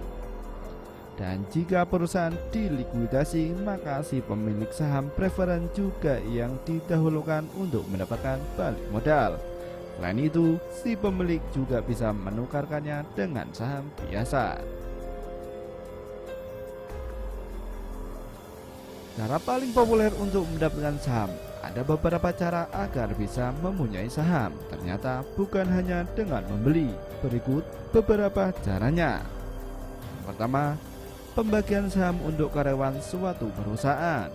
Dan jika perusahaan dilikuidasi, maka si pemilik saham preferen juga yang didahulukan untuk mendapatkan balik modal. Selain itu, si pemilik juga bisa menukarkannya dengan saham biasa. Cara paling populer untuk mendapatkan saham, ada beberapa cara agar bisa mempunyai saham. Ternyata bukan hanya dengan membeli. Berikut beberapa caranya. Pertama, pembagian saham untuk karyawan suatu perusahaan.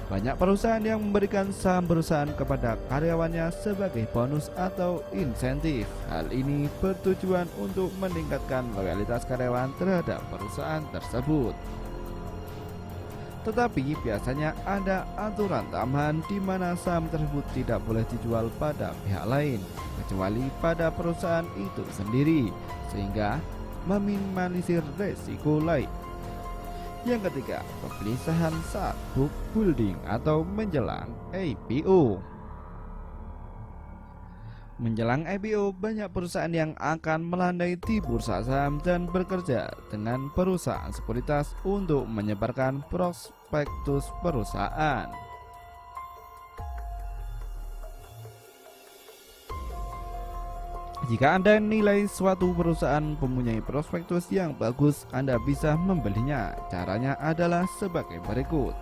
Banyak perusahaan yang memberikan saham perusahaan kepada karyawannya sebagai bonus atau insentif. Hal ini bertujuan untuk meningkatkan loyalitas karyawan terhadap perusahaan tersebut. Tetapi biasanya ada aturan tambahan di mana saham tersebut tidak boleh dijual pada pihak lain kecuali pada perusahaan itu sendiri, sehingga meminimalisir resiko lain. Yang ketiga, pembeli saham saat book building atau menjelang IPO. Menjelang IPO, banyak perusahaan yang akan melandai di bursa saham dan bekerja dengan perusahaan sekuritas untuk menyebarkan prospektus perusahaan. Jika Anda nilai suatu perusahaan mempunyai prospektus yang bagus, Anda bisa membelinya. Caranya adalah sebagai berikut.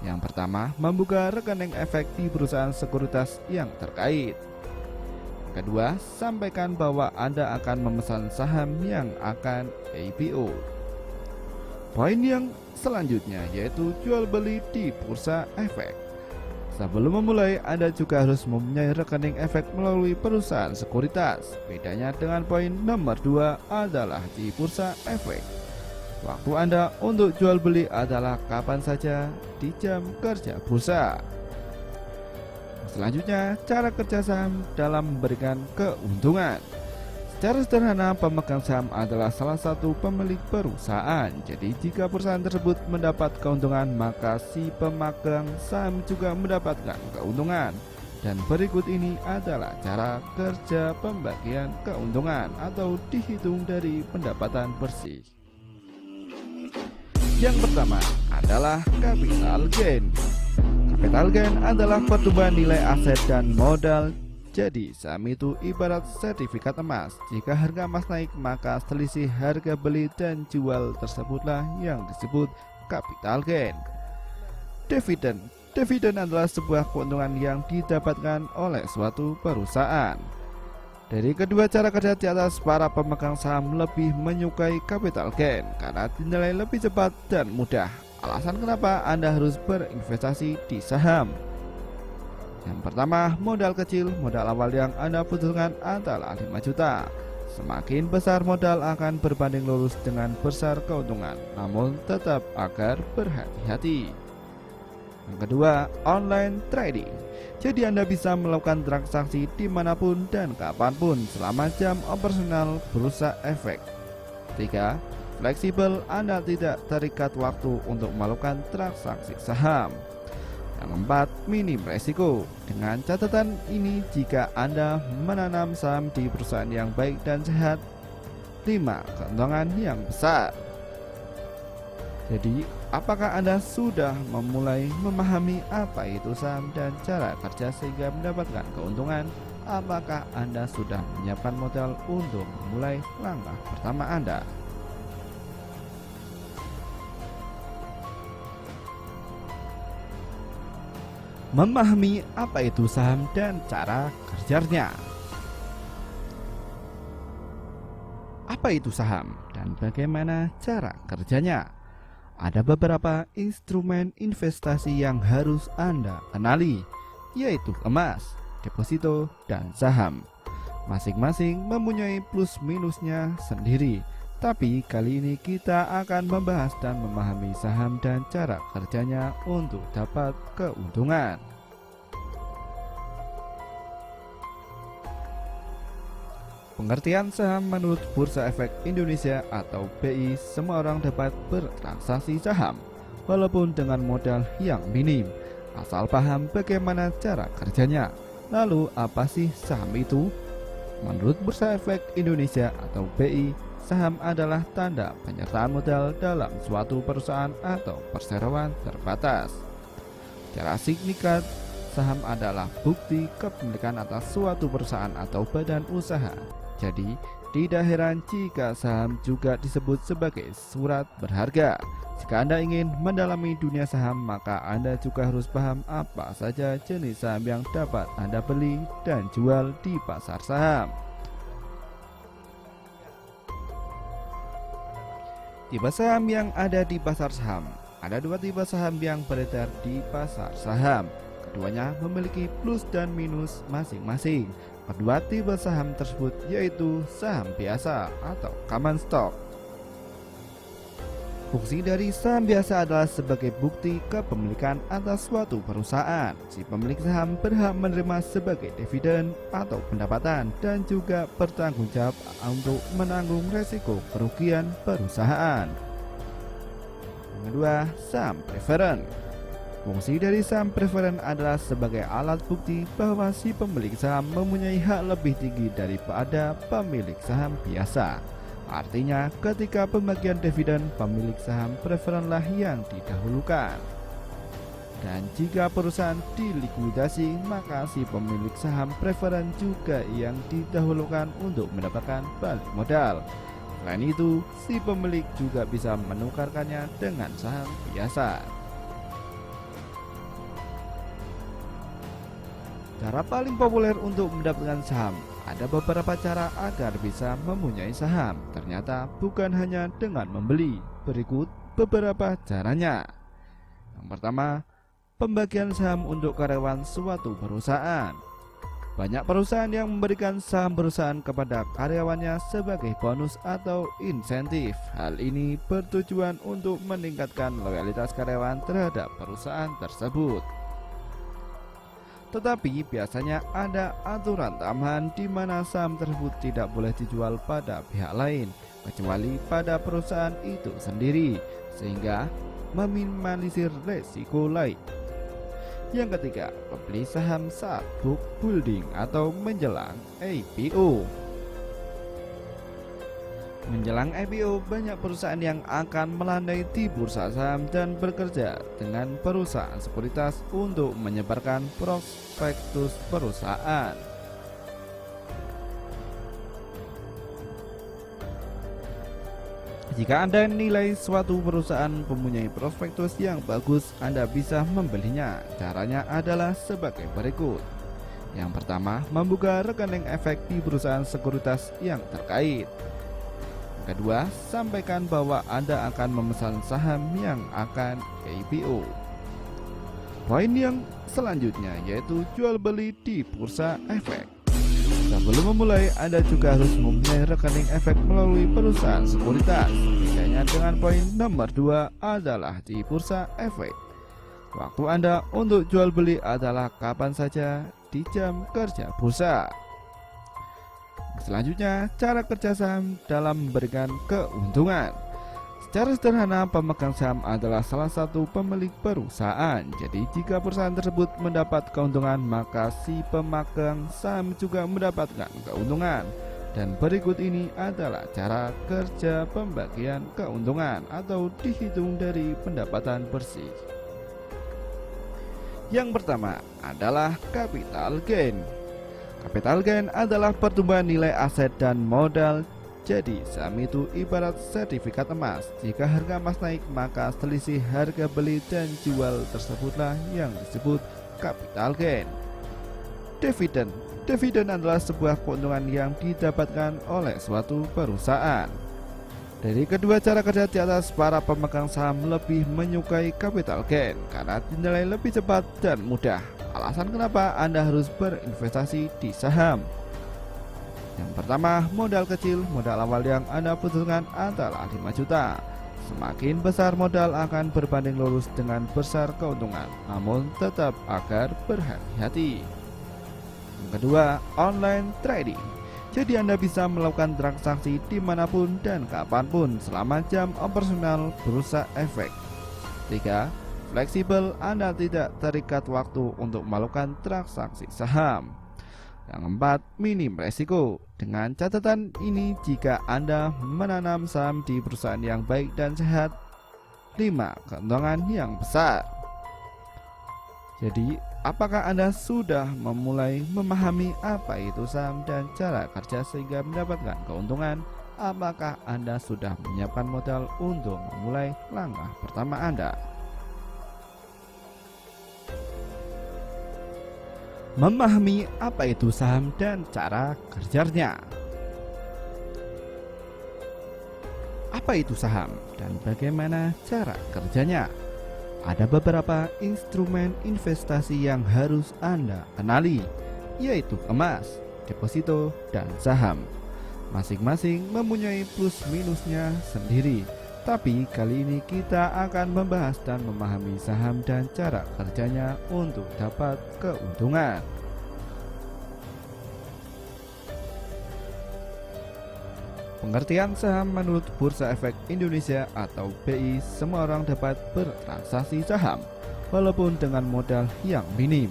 Yang pertama, membuka rekening efek di perusahaan sekuritas yang terkait. Kedua, sampaikan bahwa Anda akan memesan saham yang akan IPO. Poin yang selanjutnya yaitu jual beli di bursa efek. Sebelum memulai, Anda juga harus mempunyai rekening efek melalui perusahaan sekuritas. Bedanya dengan poin nomor 2 adalah di bursa efek, waktu Anda untuk jual beli adalah kapan saja di jam kerja bursa. Selanjutnya, cara kerja saham dalam memberikan keuntungan. Secara sederhana, pemegang saham adalah salah satu pemilik perusahaan. Jadi jika perusahaan tersebut mendapat keuntungan, maka si pemegang saham juga mendapatkan keuntungan. Dan berikut ini adalah cara kerja pembagian keuntungan atau dihitung dari pendapatan bersih. Yang pertama adalah capital gain. Capital gain adalah pertumbuhan nilai aset dan modal. Jadi saham itu ibarat sertifikat emas. Jika harga emas naik, maka selisih harga beli dan jual tersebutlah yang disebut capital gain. Dividen. Dividen adalah sebuah keuntungan yang didapatkan oleh suatu perusahaan. Dari kedua cara kerja di atas, para pemegang saham lebih menyukai capital gain karena dinilai lebih cepat dan mudah. Alasan kenapa Anda harus berinvestasi di saham. Yang pertama, modal kecil. Modal awal yang Anda butuhkan adalah 5 juta. Semakin besar modal akan berbanding lurus dengan besar keuntungan, namun tetap agar berhati-hati. Yang kedua, online trading. Jadi Anda bisa melakukan transaksi dimanapun dan kapanpun selama jam operasional bursa efek. 3. Fleksibel, Anda tidak terikat waktu untuk melakukan transaksi saham. Yang keempat, minim resiko. Dengan catatan ini, jika Anda menanam saham di perusahaan yang baik dan sehat, 5. Keuntungan yang besar. Jadi, apakah Anda sudah memulai memahami apa itu saham dan cara kerja sehingga mendapatkan keuntungan? Apakah Anda sudah menyiapkan modal untuk memulai langkah pertama Anda? Memahami apa itu saham dan cara kerjanya. Apa itu saham dan bagaimana cara kerjanya? Ada beberapa instrumen investasi yang harus Anda kenali, yaitu emas, deposito, dan saham. Masing-masing mempunyai plus minusnya sendiri. Tapi kali ini kita akan membahas dan memahami saham dan cara kerjanya untuk dapat keuntungan. Pengertian saham menurut Bursa Efek Indonesia atau BI, semua orang dapat bertransaksi saham walaupun dengan modal yang minim, asal paham bagaimana cara kerjanya. Lalu apa sih saham itu? Menurut Bursa Efek Indonesia atau BI, saham adalah tanda penyertaan modal dalam suatu perusahaan atau perseroan terbatas. Secara singkat, saham adalah bukti kepemilikan atas suatu perusahaan atau badan usaha. Jadi, tidak heran jika saham juga disebut sebagai surat berharga. Jika Anda ingin mendalami dunia saham, maka Anda juga harus paham apa saja jenis saham yang dapat Anda beli dan jual di pasar saham. Tipe saham yang ada di pasar saham. Ada dua tipe saham yang beredar di pasar saham. Keduanya memiliki plus dan minus masing-masing. Kedua tipe saham tersebut yaitu saham biasa atau common stock. Fungsi dari saham biasa adalah sebagai bukti kepemilikan atas suatu perusahaan. Si pemilik saham berhak menerima sebagai dividen atau pendapatan dan juga bertanggung jawab untuk menanggung resiko kerugian perusahaan. Yang kedua, saham preferen. Fungsi dari saham preferen adalah sebagai alat bukti bahwa si pemilik saham mempunyai hak lebih tinggi daripada pemilik saham biasa. Artinya, ketika pembagian dividen, pemilik saham preferenlah yang didahulukan. Dan jika perusahaan dilikuidasi, maka si pemilik saham preferen juga yang didahulukan untuk mendapatkan balik modal. Selain itu, si pemilik juga bisa menukarkannya dengan saham biasa. Cara paling populer untuk mendapatkan saham. Ada beberapa cara agar bisa mempunyai saham. Ternyata bukan hanya dengan membeli. Berikut beberapa caranya. Yang pertama, pembagian saham untuk karyawan suatu perusahaan. Banyak perusahaan yang memberikan saham perusahaan kepada karyawannya sebagai bonus atau insentif. Hal ini bertujuan untuk meningkatkan loyalitas karyawan terhadap perusahaan tersebut. Tetapi biasanya ada aturan tambahan di mana saham tersebut tidak boleh dijual pada pihak lain kecuali pada perusahaan itu sendiri, sehingga meminimalisir resiko lain. Yang ketiga, membeli saham saat book building atau menjelang IPO. Menjelang IPO, banyak perusahaan yang akan melandai di bursa saham dan bekerja dengan perusahaan sekuritas untuk menyebarkan prospektus perusahaan. Jika Anda nilai suatu perusahaan mempunyai prospektus yang bagus, Anda bisa membelinya. Caranya adalah sebagai berikut. Yang pertama, membuka rekening efek di perusahaan sekuritas yang terkait. Kedua, sampaikan bahwa Anda akan memesan saham yang akan IPO. Poin yang selanjutnya yaitu jual beli di bursa efek. Sebelum memulai, Anda juga harus mempunyai rekening efek melalui perusahaan sekuritas. Bedanya dengan poin nomor 2 adalah di bursa efek. Waktu Anda untuk jual beli adalah kapan saja di jam kerja bursa. Selanjutnya, cara kerja saham dalam memberikan keuntungan. Secara sederhana, pemegang saham adalah salah satu pemilik perusahaan. Jadi, jika perusahaan tersebut mendapat keuntungan, maka si pemegang saham juga mendapatkan keuntungan. Dan berikut ini adalah cara kerja pembagian keuntungan atau dihitung dari pendapatan bersih. Yang pertama adalah capital gain. Capital gain adalah pertumbuhan nilai aset dan modal. Jadi saham itu ibarat sertifikat emas. Jika harga emas naik, maka selisih harga beli dan jual tersebutlah yang disebut capital gain. Dividen. Dividen adalah sebuah keuntungan yang didapatkan oleh suatu perusahaan. Dari kedua cara kerja di atas, para pemegang saham lebih menyukai capital gain karena dinilai lebih cepat dan mudah. Alasan kenapa Anda harus berinvestasi di saham. Yang pertama, modal kecil. Modal awal yang Anda butuhkan adalah 5 juta. Semakin besar modal akan berbanding lurus dengan besar keuntungan, namun tetap agar berhati-hati. Yang kedua, online trading. Jadi Anda bisa melakukan transaksi dimanapun dan kapanpun selama jam operasional bursa efek. 3. Fleksibel, Anda tidak terikat waktu untuk melakukan transaksi saham. Yang keempat, minim resiko. Dengan catatan ini, jika Anda menanam saham di perusahaan yang baik dan sehat, 5. Keuntungan yang besar. Jadi, apakah Anda sudah memulai memahami apa itu saham dan cara kerja sehingga mendapatkan keuntungan? Apakah Anda sudah menyiapkan modal untuk memulai langkah pertama Anda? Memahami apa itu saham dan cara kerjanya. Apa itu saham dan bagaimana cara kerjanya? Ada beberapa instrumen investasi yang harus Anda kenali, yaitu emas, deposito, dan saham. Masing-masing mempunyai plus minusnya sendiri. Tapi kali ini kita akan membahas dan memahami saham dan cara kerjanya untuk dapat keuntungan. Pengertian saham menurut Bursa Efek Indonesia atau BI, semua orang dapat bertransaksi saham walaupun dengan modal yang minim,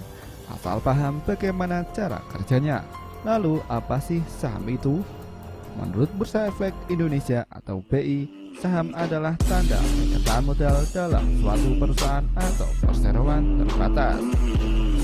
asal paham bagaimana cara kerjanya. Lalu apa sih saham itu? Menurut Bursa Efek Indonesia atau BI, saham adalah tanda penyertaan modal dalam suatu perusahaan atau perseroan terbatas.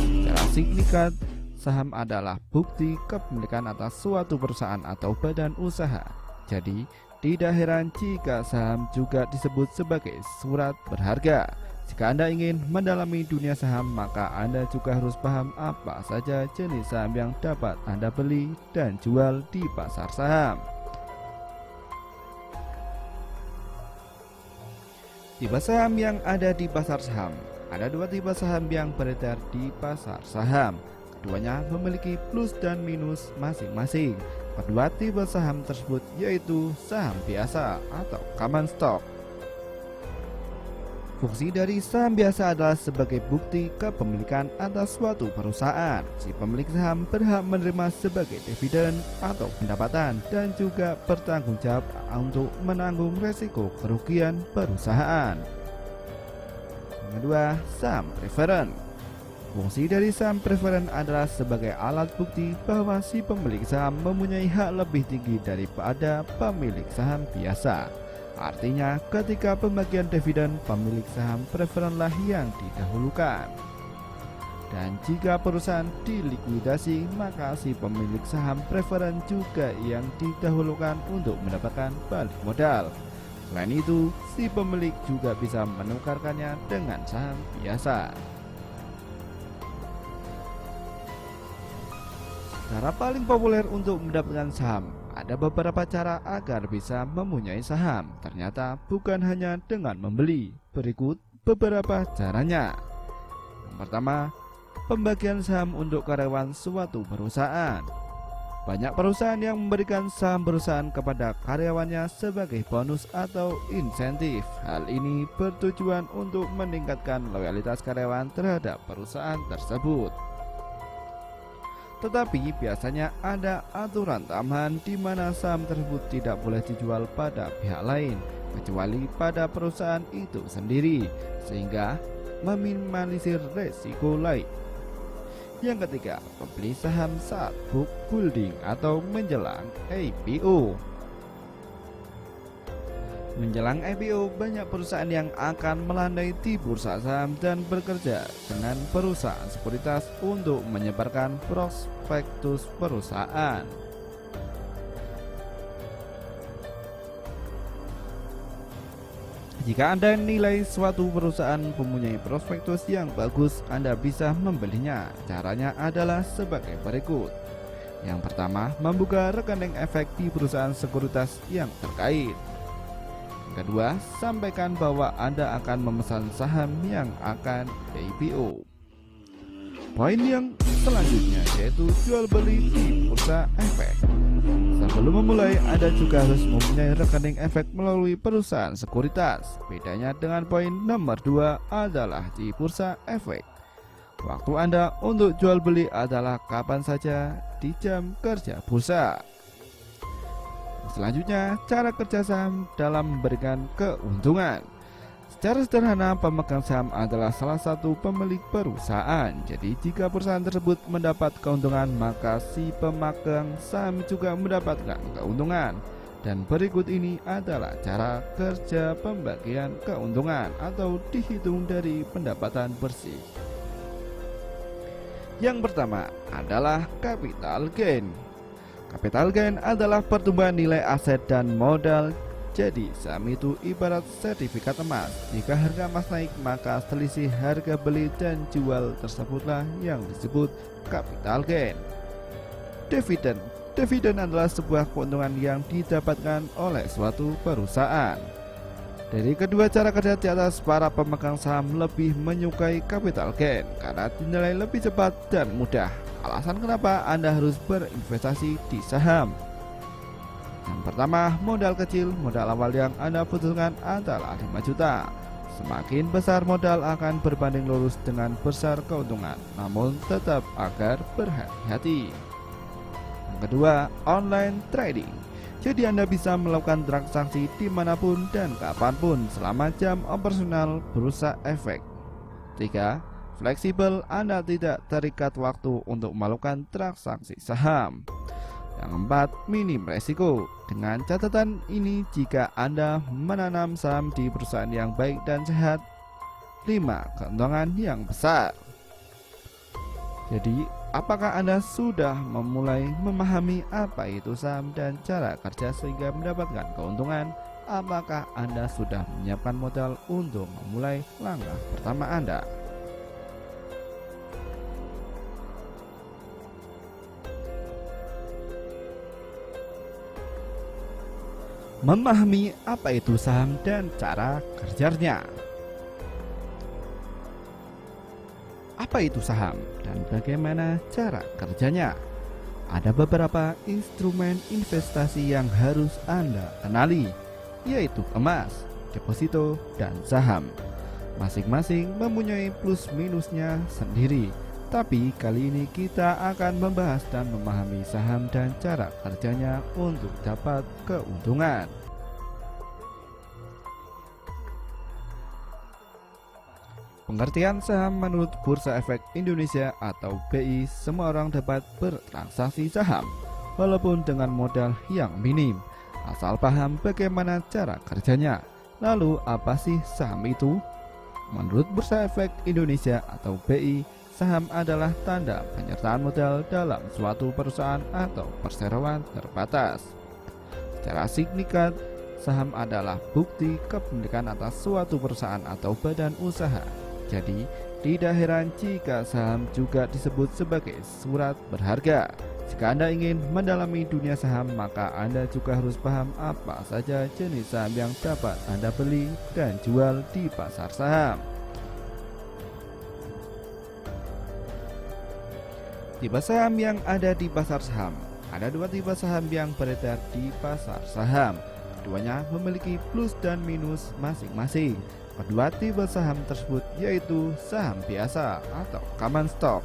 Secara singkat, saham adalah bukti kepemilikan atas suatu perusahaan atau badan usaha. Jadi, tidak heran jika saham juga disebut sebagai surat berharga. Jika Anda ingin mendalami dunia saham, maka Anda juga harus paham apa saja jenis saham yang dapat Anda beli dan jual di pasar saham. Tipe saham yang ada di pasar saham. Ada 2 tipe saham yang beredar di pasar saham. Keduanya memiliki plus dan minus masing-masing. Kedua tipe saham tersebut yaitu saham biasa atau common stock. Fungsi dari saham biasa adalah sebagai bukti kepemilikan atas suatu perusahaan. Si pemilik saham berhak menerima sebagai dividen atau pendapatan dan juga bertanggung jawab untuk menanggung resiko kerugian perusahaan. Yang kedua, saham preferen. Fungsi dari saham preferen adalah sebagai alat bukti bahwa si pemilik saham mempunyai hak lebih tinggi daripada pemilik saham biasa. Artinya, ketika pembagian dividen, pemilik saham preferenlah yang didahulukan. Dan jika perusahaan dilikuidasi, maka si pemilik saham preferen juga yang didahulukan untuk mendapatkan balik modal. Selain itu, si pemilik juga bisa menukarkannya dengan saham biasa. Cara paling populer untuk mendapatkan saham. Ada beberapa cara agar bisa mempunyai saham. Ternyata bukan hanya dengan membeli. Berikut beberapa caranya. Yang pertama, pembagian saham untuk karyawan suatu perusahaan. Banyak perusahaan yang memberikan saham perusahaan kepada karyawannya sebagai bonus atau insentif. Hal ini bertujuan untuk meningkatkan loyalitas karyawan terhadap perusahaan tersebut. Tetapi biasanya ada aturan tambahan di mana saham tersebut tidak boleh dijual pada pihak lain kecuali pada perusahaan itu sendiri, sehingga meminimalisir resiko lain. Yang ketiga, membeli saham saat book building atau menjelang IPO. Menjelang IPO, banyak perusahaan yang akan melandai di bursa saham dan bekerja dengan perusahaan sekuritas untuk menyebarkan prospektus perusahaan. Jika Anda nilai suatu perusahaan mempunyai prospektus yang bagus, Anda bisa membelinya. Caranya adalah sebagai berikut. Yang pertama, membuka rekening efek di perusahaan sekuritas yang terkait. Kedua, sampaikan bahwa Anda akan memesan saham yang akan IPO. Poin yang selanjutnya yaitu jual beli di bursa efek. Sebelum memulai, Anda juga harus mempunyai rekening efek melalui perusahaan sekuritas. Bedanya dengan poin nomor 2 adalah di bursa efek, waktu Anda untuk jual beli adalah kapan saja di jam kerja bursa. Selanjutnya, cara kerja saham dalam memberikan keuntungan. Secara sederhana, pemegang saham adalah salah satu pemilik perusahaan. Jadi jika perusahaan tersebut mendapat keuntungan, maka si pemegang saham juga mendapatkan keuntungan. Dan berikut ini adalah cara kerja pembagian keuntungan atau dihitung dari pendapatan bersih. Yang pertama adalah capital gain. Capital gain adalah pertumbuhan nilai aset dan modal. Jadi saham itu ibarat sertifikat emas. Jika harga emas naik, maka selisih harga beli dan jual tersebutlah yang disebut capital gain. Dividen. Dividen adalah sebuah keuntungan yang didapatkan oleh suatu perusahaan. Dari kedua cara kerja di atas, para pemegang saham lebih menyukai capital gain karena dinilai lebih cepat dan mudah. Alasan kenapa Anda harus berinvestasi di saham. Yang pertama, modal kecil. Modal awal yang Anda butuhkan adalah 5 juta. Semakin besar modal akan berbanding lurus dengan besar keuntungan, namun tetap agar berhati-hati. Yang kedua, online trading. Jadi Anda bisa melakukan transaksi dimanapun dan kapanpun selama jam operasional bursa efek. 3. Fleksibel. Anda tidak terikat waktu untuk melakukan transaksi saham. Yang keempat, minim resiko. Dengan catatan ini, jika Anda menanam saham di perusahaan yang baik dan sehat. 5. Keuntungan yang besar. Jadi, apakah Anda sudah memulai memahami apa itu saham dan cara kerja sehingga mendapatkan keuntungan? Apakah Anda sudah menyiapkan modal untuk memulai langkah pertama Anda? Memahami apa itu saham dan cara kerjanya. Apa itu saham dan bagaimana cara kerjanya? Ada beberapa instrumen investasi yang harus Anda kenali, yaitu emas, deposito, dan saham. Masing-masing mempunyai plus minusnya sendiri. Tapi kali ini kita akan membahas dan memahami saham dan cara kerjanya untuk dapat keuntungan. Pengertian saham menurut Bursa Efek Indonesia atau BI, semua orang dapat bertransaksi saham walaupun dengan modal yang minim, asal paham bagaimana cara kerjanya. Lalu apa sih saham itu? Menurut Bursa Efek Indonesia atau BI, saham adalah tanda penyertaan modal dalam suatu perusahaan atau perseroan terbatas. Secara signifikan, saham adalah bukti kepemilikan atas suatu perusahaan atau badan usaha. Jadi, tidak heran jika saham juga disebut sebagai surat berharga. Jika Anda ingin mendalami dunia saham, maka Anda juga harus paham apa saja jenis saham yang dapat Anda beli dan jual di pasar saham. Tipe saham yang ada di pasar saham. Ada dua tipe saham yang beredar di pasar saham. Keduanya memiliki plus dan minus masing-masing. Kedua tipe saham tersebut yaitu saham biasa atau common stock.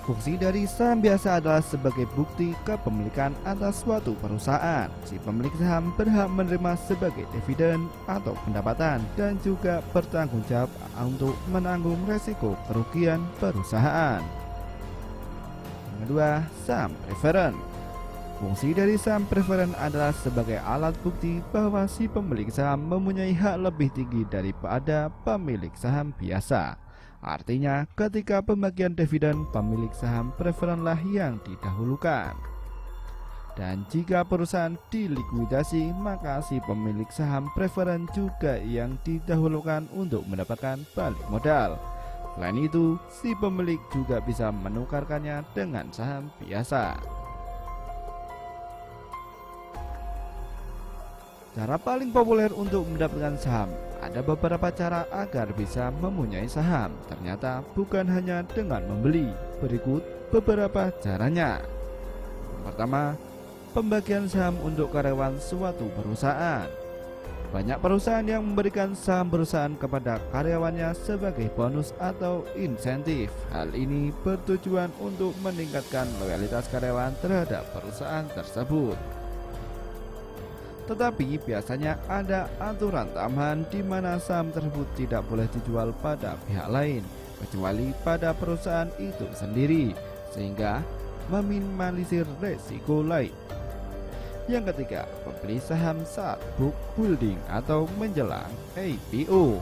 Fungsi dari saham biasa adalah sebagai bukti kepemilikan atas suatu perusahaan. Si pemilik saham berhak menerima sebagai dividen atau pendapatan dan juga bertanggung jawab untuk menanggung resiko kerugian perusahaan. Yang kedua, saham preferen. Fungsi dari saham preferen adalah sebagai alat bukti bahwa si pemilik saham mempunyai hak lebih tinggi daripada pemilik saham biasa. Artinya, ketika pembagian dividen, pemilik saham preferenlah yang didahulukan. Dan jika perusahaan dilikuidasi, maka si pemilik saham preferen juga yang didahulukan untuk mendapatkan balik modal. Selain itu, si pemilik juga bisa menukarkannya dengan saham biasa. Cara paling populer untuk mendapatkan saham. Ada beberapa cara agar bisa mempunyai saham. Ternyata bukan hanya dengan membeli. Berikut beberapa caranya. Yang pertama, pembagian saham untuk karyawan suatu perusahaan. Banyak perusahaan yang memberikan saham perusahaan kepada karyawannya sebagai bonus atau insentif. Hal ini bertujuan untuk meningkatkan loyalitas karyawan terhadap perusahaan tersebut. Tetapi biasanya ada aturan tambahan di mana saham tersebut tidak boleh dijual pada pihak lain kecuali pada perusahaan itu sendiri, sehingga meminimalisir resiko lain. Yang ketiga, membeli saham saat book building atau menjelang IPO.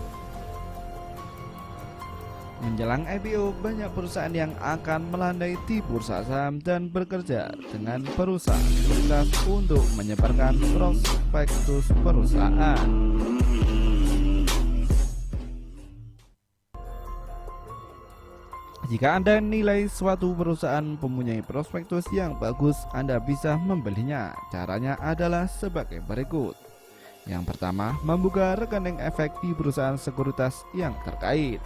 Menjelang IPO, banyak perusahaan yang akan melandai di bursa saham dan bekerja dengan perusahaan sekuritas untuk menyebarkan prospektus perusahaan. Jika Anda nilai suatu perusahaan mempunyai prospektus yang bagus, Anda bisa membelinya. Caranya adalah sebagai berikut. Yang pertama, membuka rekening efek di perusahaan sekuritas yang terkait.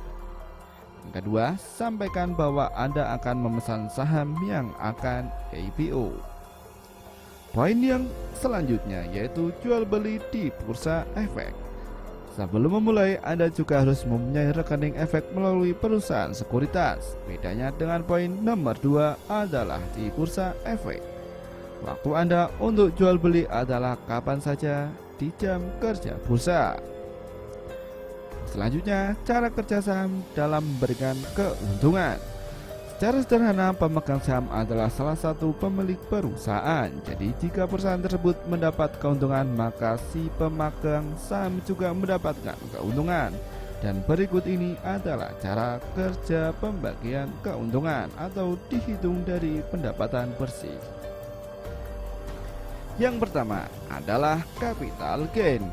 Yang kedua, sampaikan bahwa Anda akan memesan saham yang akan IPO. Poin yang selanjutnya yaitu jual beli di bursa efek. Sebelum memulai, Anda juga harus mempunyai rekening efek melalui perusahaan sekuritas. Bedanya dengan poin nomor 2 adalah di bursa efek, waktu Anda untuk jual beli adalah kapan saja di jam kerja bursa. Selanjutnya, cara kerja saham dalam memberikan keuntungan. Secara sederhana, pemegang saham adalah salah satu pemilik perusahaan. Jadi jika perusahaan tersebut mendapat keuntungan, maka si pemegang saham juga mendapatkan keuntungan. Dan berikut ini adalah cara kerja pembagian keuntungan atau dihitung dari pendapatan bersih. Yang pertama adalah capital gain.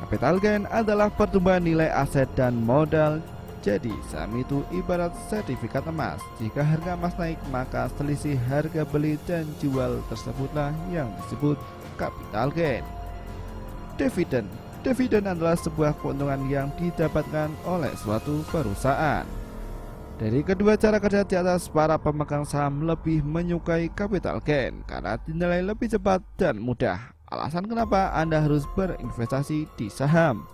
Capital gain adalah pertumbuhan nilai aset dan modal. Jadi saham itu ibarat sertifikat emas. Jika harga emas naik, maka selisih harga beli dan jual tersebutlah yang disebut capital gain. Dividen. Dividen adalah sebuah keuntungan yang didapatkan oleh suatu perusahaan. Dari kedua cara kerja di atas, para pemegang saham lebih menyukai capital gain karena dinilai lebih cepat dan mudah. Alasan kenapa Anda harus berinvestasi di saham.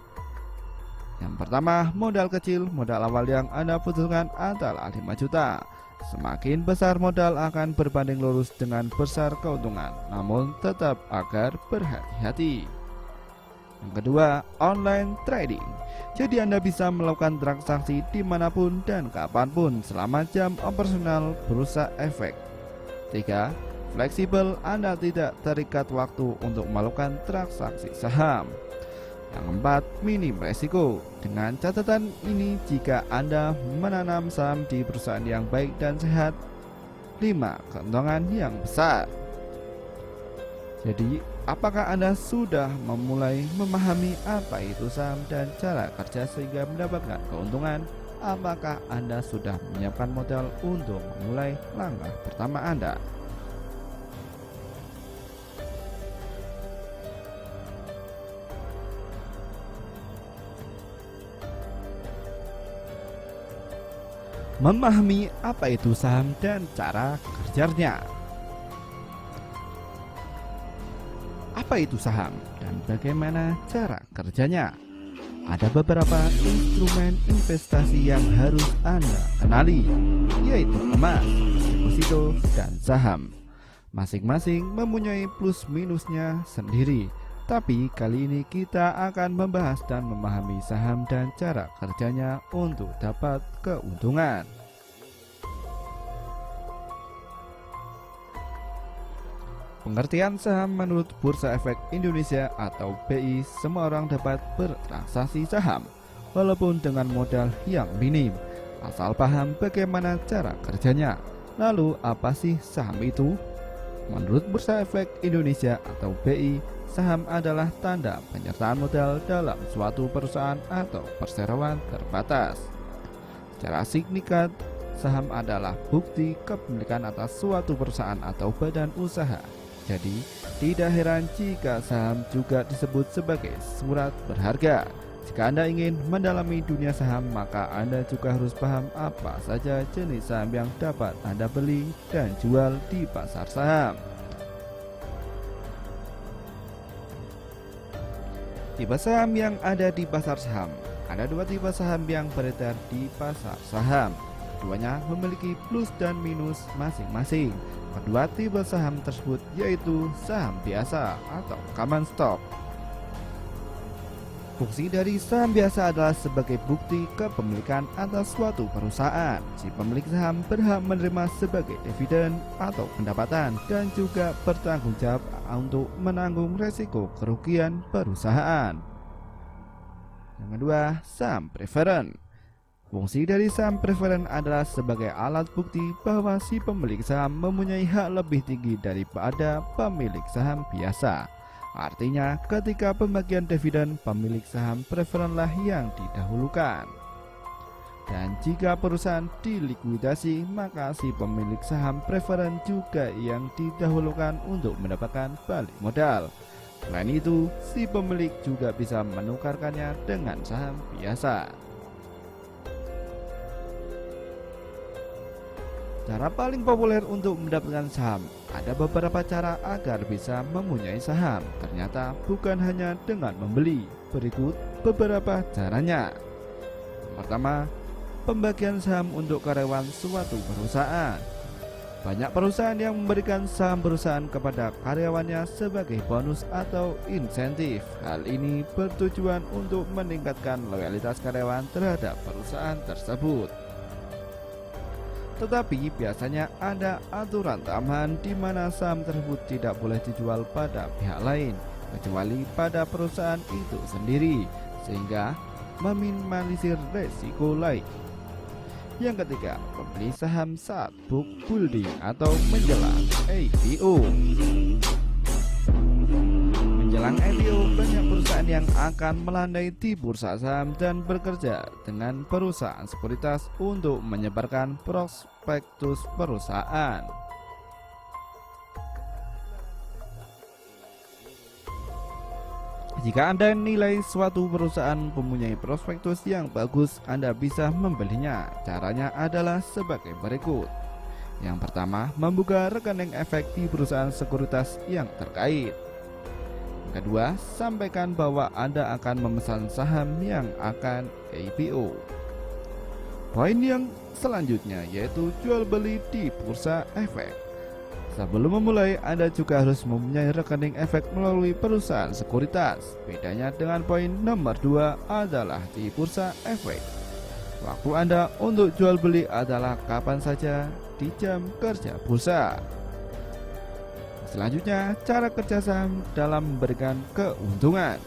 Yang pertama, modal kecil. Modal awal yang Anda butuhkan adalah 5 juta. Semakin besar modal akan berbanding lurus dengan besar keuntungan, namun tetap agar berhati-hati. Yang kedua, online trading. Jadi Anda bisa melakukan transaksi dimanapun dan kapanpun selama jam operasional bursa efek. 3. Fleksibel. Anda tidak terikat waktu untuk melakukan transaksi saham. Yang keempat, minim resiko. Dengan catatan ini, jika Anda menanam saham di perusahaan yang baik dan sehat, 5. Keuntungan yang besar. Jadi, apakah Anda sudah memulai memahami apa itu saham dan cara kerja sehingga mendapatkan keuntungan? Apakah Anda sudah menyiapkan modal untuk memulai langkah pertama Anda? Memahami apa itu saham dan cara kerjanya. Apa itu saham dan bagaimana cara kerjanya? Ada beberapa instrumen investasi yang harus Anda kenali, yaitu emas, deposito, dan saham. Masing-masing mempunyai plus minusnya sendiri. Tapi kali ini kita akan membahas dan memahami saham dan cara kerjanya untuk dapat keuntungan. Pengertian saham menurut Bursa Efek Indonesia atau BI, semua orang dapat bertransaksi saham walaupun dengan modal yang minim, asal paham bagaimana cara kerjanya. Lalu apa sih saham itu? Menurut Bursa Efek Indonesia atau BI, saham adalah tanda penyertaan modal dalam suatu perusahaan atau perseroan terbatas. Secara singkat, saham adalah bukti kepemilikan atas suatu perusahaan atau badan usaha. Jadi, tidak heran jika saham juga disebut sebagai surat berharga. Jika Anda ingin mendalami dunia saham, maka Anda juga harus paham apa saja jenis saham yang dapat Anda beli dan jual di pasar saham. Tipe saham yang ada di pasar saham. Ada dua tipe saham yang beredar di pasar saham. Keduanya memiliki plus dan minus masing-masing. Kedua tipe saham tersebut yaitu saham biasa atau common stock. Fungsi dari saham biasa adalah sebagai bukti kepemilikan atas suatu perusahaan. Si pemilik saham berhak menerima sebagai dividen atau pendapatan dan juga bertanggung jawab untuk menanggung resiko kerugian perusahaan. Yang kedua, saham preferen. Fungsi dari saham preferen adalah sebagai alat bukti bahwa si pemilik saham mempunyai hak lebih tinggi daripada pemilik saham biasa. Artinya, ketika pembagian dividen, pemilik saham preferenlah yang didahulukan. Dan jika perusahaan dilikuidasi, maka si pemilik saham preferen juga yang didahulukan untuk mendapatkan balik modal. Selain itu, si pemilik juga bisa menukarkannya dengan saham biasa. Cara paling populer untuk mendapatkan saham. Ada beberapa cara agar bisa mempunyai saham. Ternyata bukan hanya dengan membeli. Berikut beberapa caranya. Pertama, pembagian saham untuk karyawan suatu perusahaan. Banyak perusahaan yang memberikan saham perusahaan kepada karyawannya sebagai bonus atau insentif. Hal ini bertujuan untuk meningkatkan loyalitas karyawan terhadap perusahaan tersebut. Tetapi biasanya ada aturan tambahan di mana saham tersebut tidak boleh dijual pada pihak lain kecuali pada perusahaan itu sendiri, sehingga meminimalisir resiko lain. Yang ketiga, membeli saham saat book building atau menjelang IPO. Menjelang IPO, banyak perusahaan yang akan melandai di bursa saham dan bekerja dengan perusahaan sekuritas untuk menyebarkan prospektus perusahaan. Jika Anda nilai suatu perusahaan mempunyai prospektus yang bagus, Anda bisa membelinya. Caranya adalah sebagai berikut. Yang pertama, membuka rekening efek di perusahaan sekuritas yang terkait. Kedua, sampaikan bahwa Anda akan memesan saham yang akan IPO. Poin yang selanjutnya yaitu jual beli di bursa efek. Sebelum memulai, Anda juga harus mempunyai rekening efek melalui perusahaan sekuritas. Bedanya dengan poin nomor 2 adalah di bursa efek. Waktu Anda untuk jual beli adalah kapan saja di jam kerja bursa. Selanjutnya, cara kerja saham dalam memberikan keuntungan.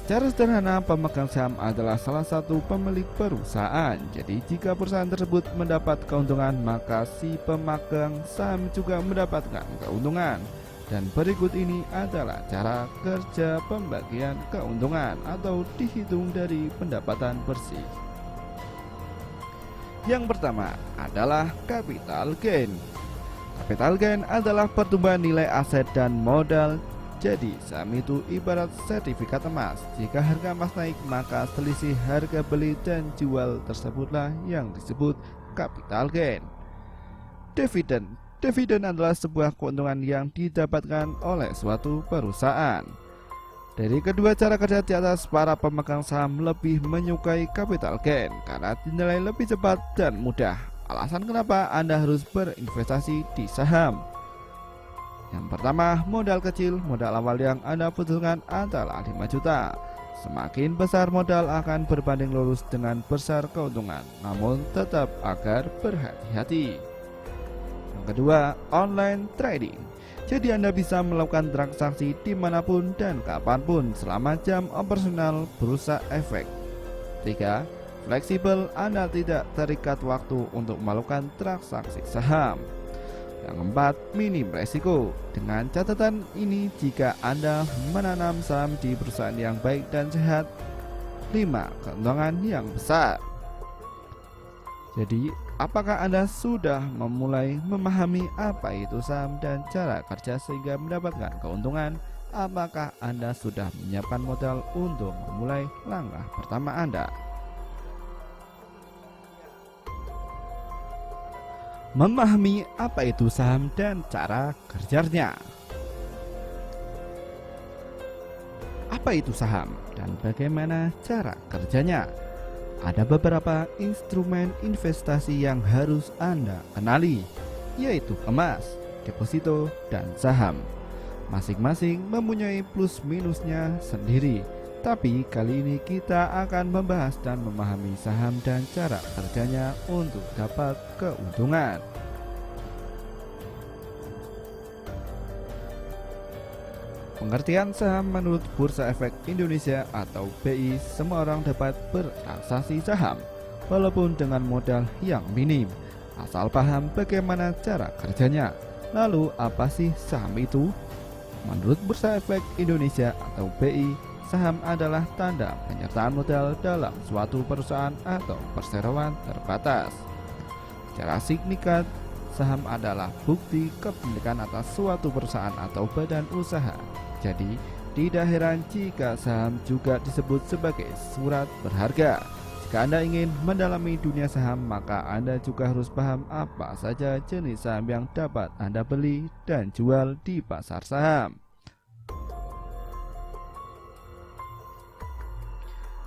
Secara sederhana, pemegang saham adalah salah satu pemilik perusahaan. Jadi, jika perusahaan tersebut mendapat keuntungan, maka si pemegang saham juga mendapatkan keuntungan. Dan berikut ini adalah cara kerja pembagian keuntungan atau dihitung dari pendapatan bersih. Yang pertama adalah capital gain. Capital gain adalah pertumbuhan nilai aset dan modal. Jadi saham itu ibarat sertifikat emas. Jika harga emas naik, maka selisih harga beli dan jual tersebutlah yang disebut capital gain. Dividen adalah sebuah keuntungan yang didapatkan oleh suatu perusahaan. Dari kedua cara kerja di atas, para pemegang saham lebih menyukai capital gain karena dinilai lebih cepat dan mudah. Alasan kenapa Anda harus berinvestasi di saham. Yang pertama, modal kecil. Modal awal yang Anda butuhkan adalah 5 juta. Semakin besar modal akan berbanding lurus dengan besar keuntungan. Namun tetap agar berhati-hati. Yang kedua, online trading. Jadi Anda bisa melakukan transaksi dimanapun dan kapanpun selama jam operasional bursa efek. 3. Fleksibel, Anda tidak terikat waktu untuk melakukan transaksi saham. Yang keempat, minim resiko. Dengan catatan ini, jika Anda menanam saham di perusahaan yang baik dan sehat, 5. Keuntungan yang besar. Jadi, apakah Anda sudah memulai memahami apa itu saham dan cara kerja sehingga mendapatkan keuntungan? Apakah Anda sudah menyiapkan modal untuk memulai langkah pertama Anda? Memahami apa itu saham dan cara kerjanya. Apa Apa itu saham dan bagaimana cara kerjanya? Ada beberapa instrumen investasi yang harus Anda kenali, yaitu emas, deposito, dan saham. Masing-masing mempunyai plus minusnya sendiri. Tapi kali ini kita akan membahas dan memahami saham dan cara kerjanya untuk dapat keuntungan. Pengertian saham menurut Bursa Efek Indonesia atau BI, semua orang dapat bertransaksi saham walaupun dengan modal yang minim, asal paham bagaimana cara kerjanya. Lalu apa sih saham itu? Menurut Bursa Efek Indonesia atau BI, saham adalah tanda penyertaan modal dalam suatu perusahaan atau perseroan terbatas. Secara signifikan, saham adalah bukti kepemilikan atas suatu perusahaan atau badan usaha. Jadi, tidak heran jika saham juga disebut sebagai surat berharga. Jika Anda ingin mendalami dunia saham, maka Anda juga harus paham apa saja jenis saham yang dapat Anda beli dan jual di pasar saham.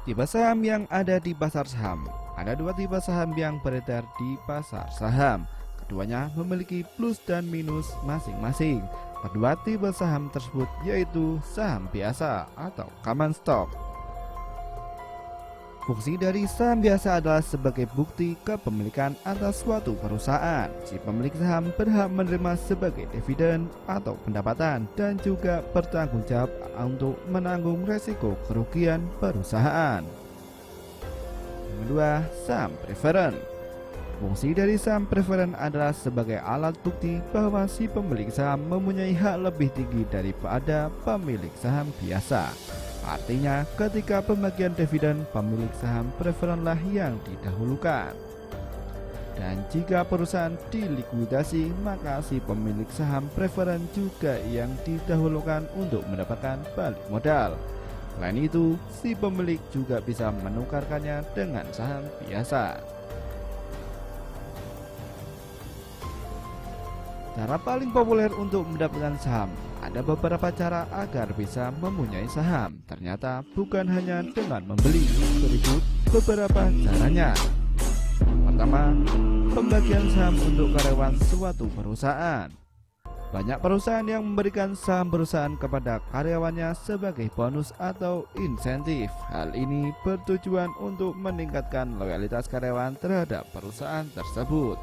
Tipe saham yang ada di pasar saham. Ada dua tipe saham yang beredar di pasar saham. Keduanya memiliki plus dan minus masing-masing. Kedua tipe saham tersebut yaitu saham biasa atau common stock. Fungsi dari saham biasa adalah sebagai bukti kepemilikan atas suatu perusahaan. Si pemilik saham berhak menerima sebagai dividen atau pendapatan dan juga bertanggung jawab untuk menanggung resiko kerugian perusahaan. Yang kedua, saham preferen. Fungsi dari saham preferen adalah sebagai alat bukti bahwa si pemilik saham mempunyai hak lebih tinggi daripada pemilik saham biasa. Artinya, ketika pembagian dividen, pemilik saham preferenlah yang didahulukan. Dan jika perusahaan dilikuidasi, maka si pemilik saham preferen juga yang didahulukan untuk mendapatkan balik modal. Selain itu, si pemilik juga bisa menukarkannya dengan saham biasa. Cara paling populer untuk mendapatkan saham. Ada beberapa cara agar bisa mempunyai saham. Ternyata bukan hanya dengan membeli. Berikut beberapa caranya. Pertama, pembagian saham untuk karyawan suatu perusahaan. Banyak perusahaan yang memberikan saham perusahaan kepada karyawannya sebagai bonus atau insentif. Hal ini bertujuan untuk meningkatkan loyalitas karyawan terhadap perusahaan tersebut.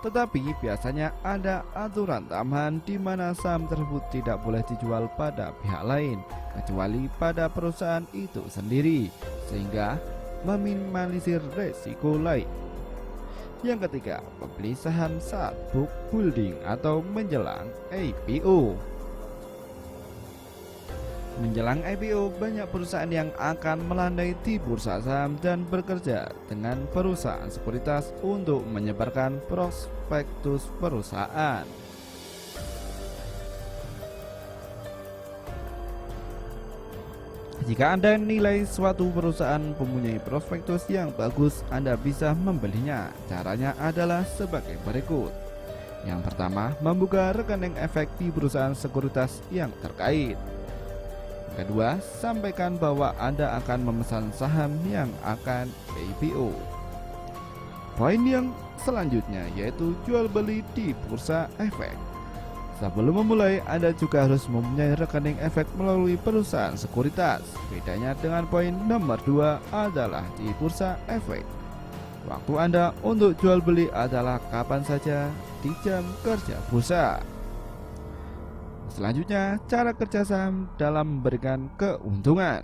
Tetapi biasanya ada aturan tambahan di mana saham tersebut tidak boleh dijual pada pihak lain kecuali pada perusahaan itu sendiri, sehingga meminimalisir resiko lain. Yang ketiga, membeli saham saat book building atau menjelang IPO. Menjelang IPO, banyak perusahaan yang akan melandai di bursa saham dan bekerja dengan perusahaan sekuritas untuk menyebarkan prospektus perusahaan. Jika Anda nilai suatu perusahaan mempunyai prospektus yang bagus, Anda bisa membelinya. Caranya adalah sebagai berikut. Yang pertama, membuka rekening efek di perusahaan sekuritas yang terkait. Kedua, sampaikan bahwa Anda akan memesan saham yang akan IPO. Poin yang selanjutnya yaitu jual beli di bursa efek. Sebelum memulai, Anda juga harus mempunyai rekening efek melalui perusahaan sekuritas. Bedanya dengan poin nomor 2 adalah di bursa efek. Waktu Anda untuk jual beli adalah kapan saja di jam kerja bursa. Selanjutnya, cara kerja saham dalam memberikan keuntungan.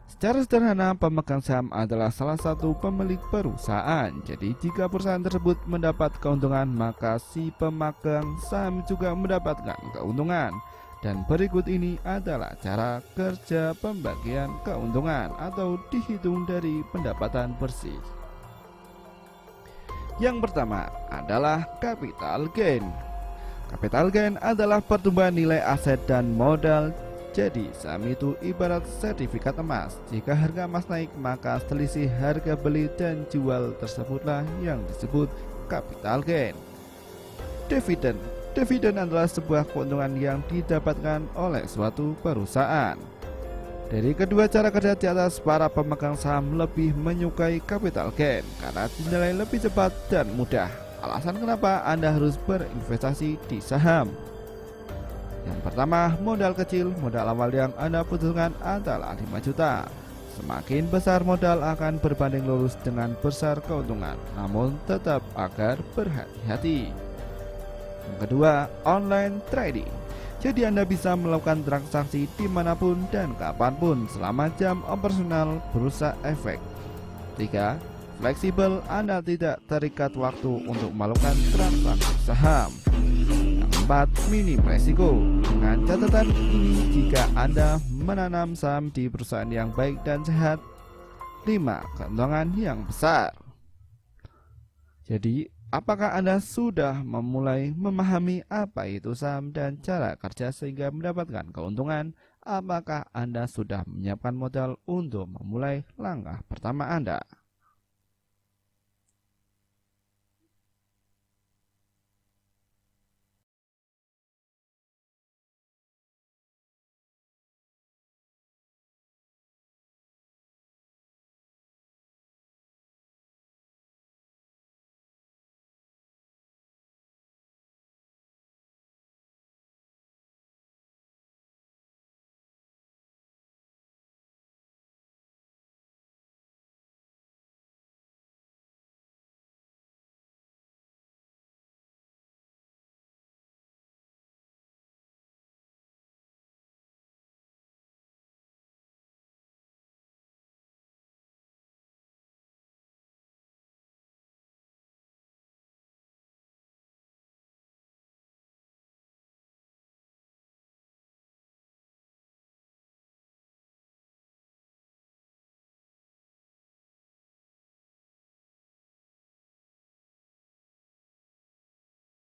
Secara sederhana, pemegang saham adalah salah satu pemilik perusahaan. Jadi, jika perusahaan tersebut mendapat keuntungan, maka si pemegang saham juga mendapatkan keuntungan. Dan berikut ini adalah cara kerja pembagian keuntungan atau dihitung dari pendapatan bersih. Yang pertama adalah capital gain. Capital gain adalah pertumbuhan nilai aset dan modal. Jadi saham itu ibarat sertifikat emas. Jika harga emas naik, maka selisih harga beli dan jual tersebutlah yang disebut capital gain. Dividen Dividen adalah sebuah keuntungan yang didapatkan oleh suatu perusahaan. Dari kedua cara kerja di atas, para pemegang saham lebih menyukai capital gain karena dinilai lebih cepat dan mudah. Alasan kenapa Anda harus berinvestasi di saham. Yang pertama, modal kecil. Modal awal yang Anda butuhkan adalah 5 juta. Semakin besar modal akan berbanding lurus dengan besar keuntungan, namun tetap agar berhati-hati. Yang kedua, online trading. Jadi Anda bisa melakukan transaksi dimanapun dan kapanpun selama jam operasional bursa efek. 3. Fleksibel, Anda tidak terikat waktu untuk melakukan transaksi saham. Yang keempat, minim resiko. Dengan catatan ini, jika Anda menanam saham di perusahaan yang baik dan sehat, 5. Keuntungan yang besar. Jadi, apakah Anda sudah memulai memahami apa itu saham dan cara kerja sehingga mendapatkan keuntungan? Apakah Anda sudah menyiapkan modal untuk memulai langkah pertama Anda?